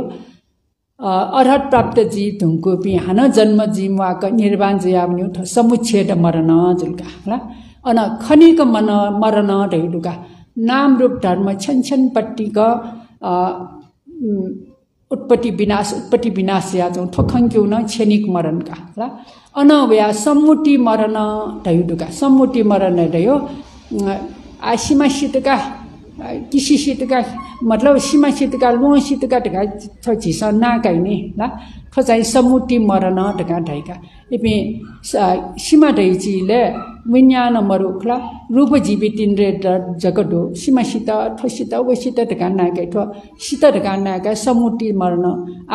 अरहत प्राप्त जीव धुंको पि हान जन्म जीववा क निर्वाण जियावन्यु थ समुच्छेद मरण जुलका ला अन खनिक मन मरण दयो दुका नाम रूप धर्म छन पट्टी क उत्पत्ति विनाश या जो ठोखंक्यु न क्षणिक मरण का ला अनव्या सम्मुति मरण दयुडुका सम्मुति मरण दयो आसीमा शीतका किसी शीतका मतलब सीमा शीतका लो शीतका टका थचिस ना काइने ला थचाइ सम्मुति मरण टका ढाइका इपि सीमा दैजिले विज्ञान मरुखला रूप जीवित इन्द्रिय जगदो सीमा सीता थसिता वसिता टका नाकै थ सीता टका नाका सम्मुति मरण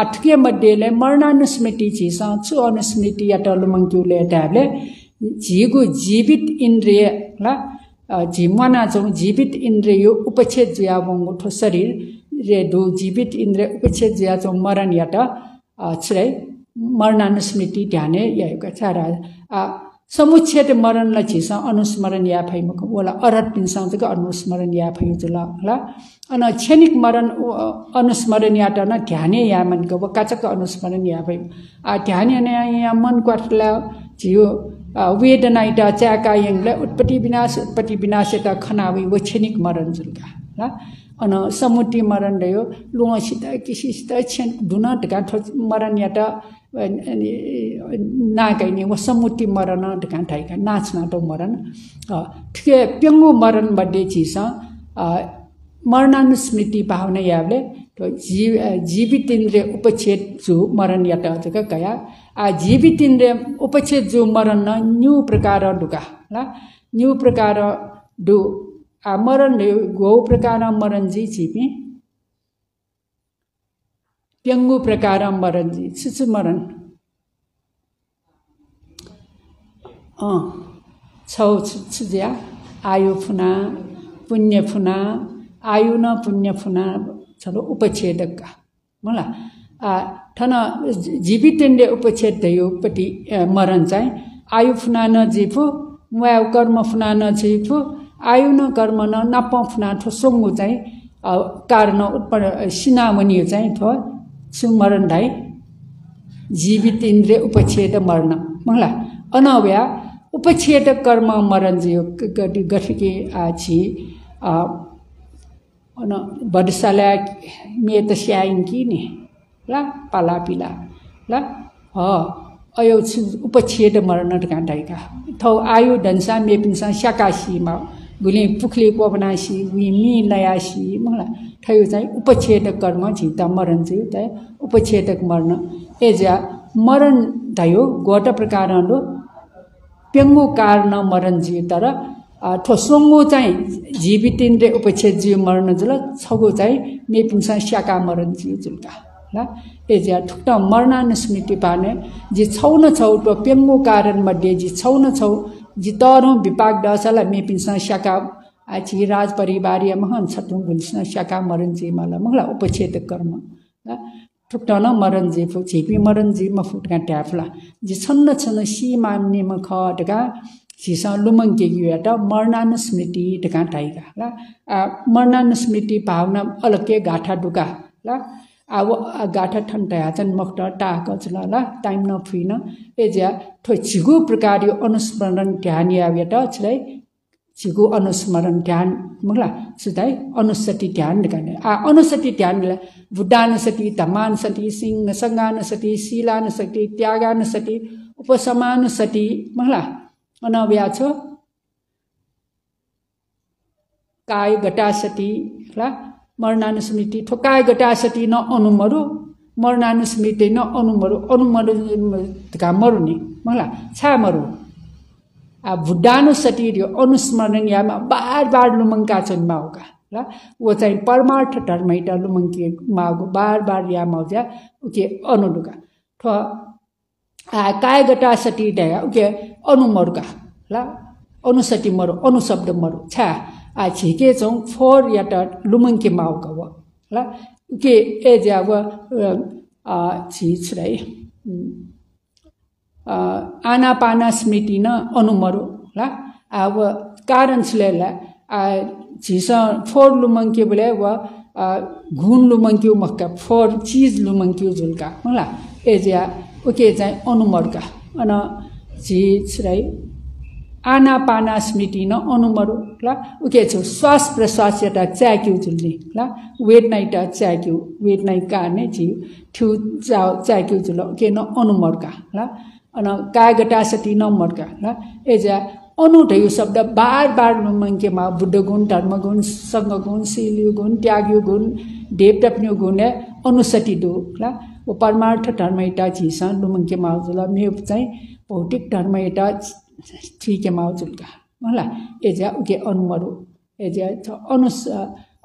आठके मध्येले मरणानुस्मृति छिस छु अनुस्मृति या तलुमंक्युले टाले जीगु जीवित इन्द्रिय ला जीवना जो जीवित इन्द्रिय उपच्छेद ज्यावंगो थो शरीर रे दो जीवित इन्द्रिय उपच्छेद ज्या जो मरण या त छिरै मरणानुस्मृति ध्याने याका छारा समुच्छेद मरण ल छिस अनुस्मरण या फैमको वला अरहत पिनसाउँको अनुस्मरण या फै जुला ला अन क्षणिक मरण अनुस्मरण या त न ध्याने या मनको वकाचक अनुस्मरण या फै ध्याने या मन क्वाटला जियो वेदना इटा चाका यंगले उत्पत्ति विनाश त खनावी व क्षणिक मरण जुलका ला अन समुति मरण दयो लुसित किसित क्षण दुना टका मरण या त नागैने व समुति मरण टका ढाइका नाचना त मरण ठिके प्यंगु मरण बडे छिस मरणानुस्मृति भावना यावले तो जीवित इन्द्रिय उपच्छेद जो मरण या त कया जीवित इन्द्रिय उपच्छेद जो मरण न न्यू प्रकार दुका ला न्यू प्रकार दु मरण गो प्रकार मरण जी छिपी प्यंगु प्रकार मरण जी छिछु मरण छौ छिज्या आयु फुना पुण्य फुना आयु न पुण्य फुना चलो उपच्छेदक मला ठन जीवित इन्द्रिय उपच्छेद दयो पति मरण चाहिँ आयु फुना न जीफु वा कर्म फुना न जीफु आयु न कर्म न नाप फुना थो सोंगु चाहिँ कारण उत्पन्न सिनामनि चाहिँ थो सुमरण ढाइ जीवित इन्द्रिय उपच्छेद मरण मला अनव्या उपच्छेद कर्म मरण जियो गठिके आछि अन बडसाला मे त स्याइन्की नि ला पाला पिला ला अयो उपच्छेद मरण काँटाइका थौ आयु धनसा मे पिन्सा स्याकाशीमा गुली पुखली पवनासी मी लयासी मला थयो चाहिँ उपच्छेद कर्म झिता मरण चाहिँ त उपच्छेदक मरण एजा मरण दयो गोट प्रकारलो प्यंगु कारण मरण जी तर ठोसोंगो चाहिँ जीवित इन्द्रिय उपच्छेद जी मरण जुल छगो चाहिँ मेपिन्सा स्याका मरण जी जुलका ला एजा ठुक्ता मरणानुस्मृति पाने जी छौन छौ तो प्यंगु कारण मध्ये जी छौन छौ जी तरो विपाक दशला मेपिन्सा स्याका आछि राज परिवार या महान छटु गुलिसना स्याका मरण जी मला मला उपच्छेद कर्म ला ठुक्ता न मरण जी फु छिपी मरण जी म फुटका ट्याफला जी छन्न छन सी मान्ने म खटका सिसा लुमंगे गियाट मरणानुस्मृति टका टाइगा ला मरणानुस्मृति भावना अलके गाठा दुका ला अब गाठा ठन्टा चन मक्त टाक चला ला टाइम न फुइन एजा थो छिगु प्रकार अनुस्मरण ध्यान यावेट छलै छिगु अनुस्मरण ध्यान मगला सुदाई अनुसति ध्यान गने अनुसति ध्यान बुद्धानुसति धम्मानुसति सिंह संगानुसति शीलानुसति त्यागानुसति उपशमानुसति मगला अनव्या छ काय गटासति ला मरणानुस्मृति ठोकाय गटासति न अनुमरु मरणानुस्मृति न अनुमरु मरु नि मला छा मरु बुद्धानुसति अनुस्मरण यामा बार लुमंका छन् माउका ला वो चाहिँ परमार्थ धर्म इटा लुमंकी मागो बार या माउजा ओके अनुदुका थ काय गटासति दया ओके अनुमरुका ला अनुसति मरु अनुशब्द मरु छा छिके चौ फोर या त लुमंकी माउका व ला ओके एजा व छिछ्रै आनापाना स्मृति न अनुमरु ला अब कारण छलेला छिस फोर लुमंकी बोले व घुन लुमंक्यु मक्का फोर चीज लुमंक्यु जुलका होला एजा ओके चाहिँ अनुमरका अन छिछ्रै आनापाना स्मृति न अनुमरो ल उके छु श्वास प्रश्वास एउटा च्याक्यु जुल्ने ल वेट नाइट च्याक्यु वेट नाइ काने छि ठ्यु च्याक्यु जुल के न अनुमरका ल अन कागटा सति न मरका ल एजा अनुधय शब्द बार नुमंकेमा बुद्ध गुण धर्म गुण संग गुण शील गुण त्याग गुण देव तपन्यु गुण अनुसति दो ल ओ परमार्थ धर्म एटा छिस नुमंकेमा जुल मेप चाहिँ भौतिक धर्म एटा ठीके माउजुलका होला एजा उके अनुमरु एजा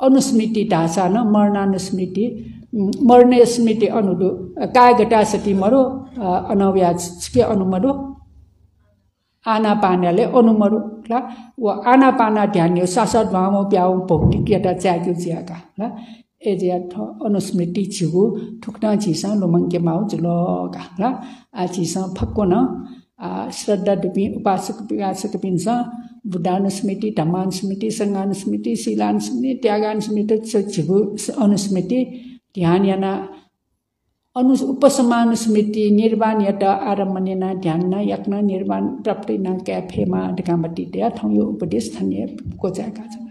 अनुस्मृति ढासा न मरणानुस्मृति मर्ने स्मृति अनुदो कागटा सति मरो अनव्याज के अनुमरु आनापानाले अनुमरु ल व आनापाना ध्यान यो सासत भाव प्याउ भौतिक एटा च्याग्यु ज्याका ल एजा अनुस्मृति छिगु ठुक्ना छिसा लोमंके माउजुलका ल आ छिसा फक्को न श्रद्धा दुपी उपासक विकासक पिन्छ बुद्धानुस्मृति धम्मानुस्मृति संघानुस्मृति शीलानुस्मृति त्यागानुस्मृति छिगु अनुस्मृति ध्यान याना उपसमानुस्मृति निर्वाण यता आरम्भनेना ध्यान यक्न निर्वाण प्राप्ति न क्याफेमा ढकामती त्या ठौ यो उपदेश थन्य कोचाका छ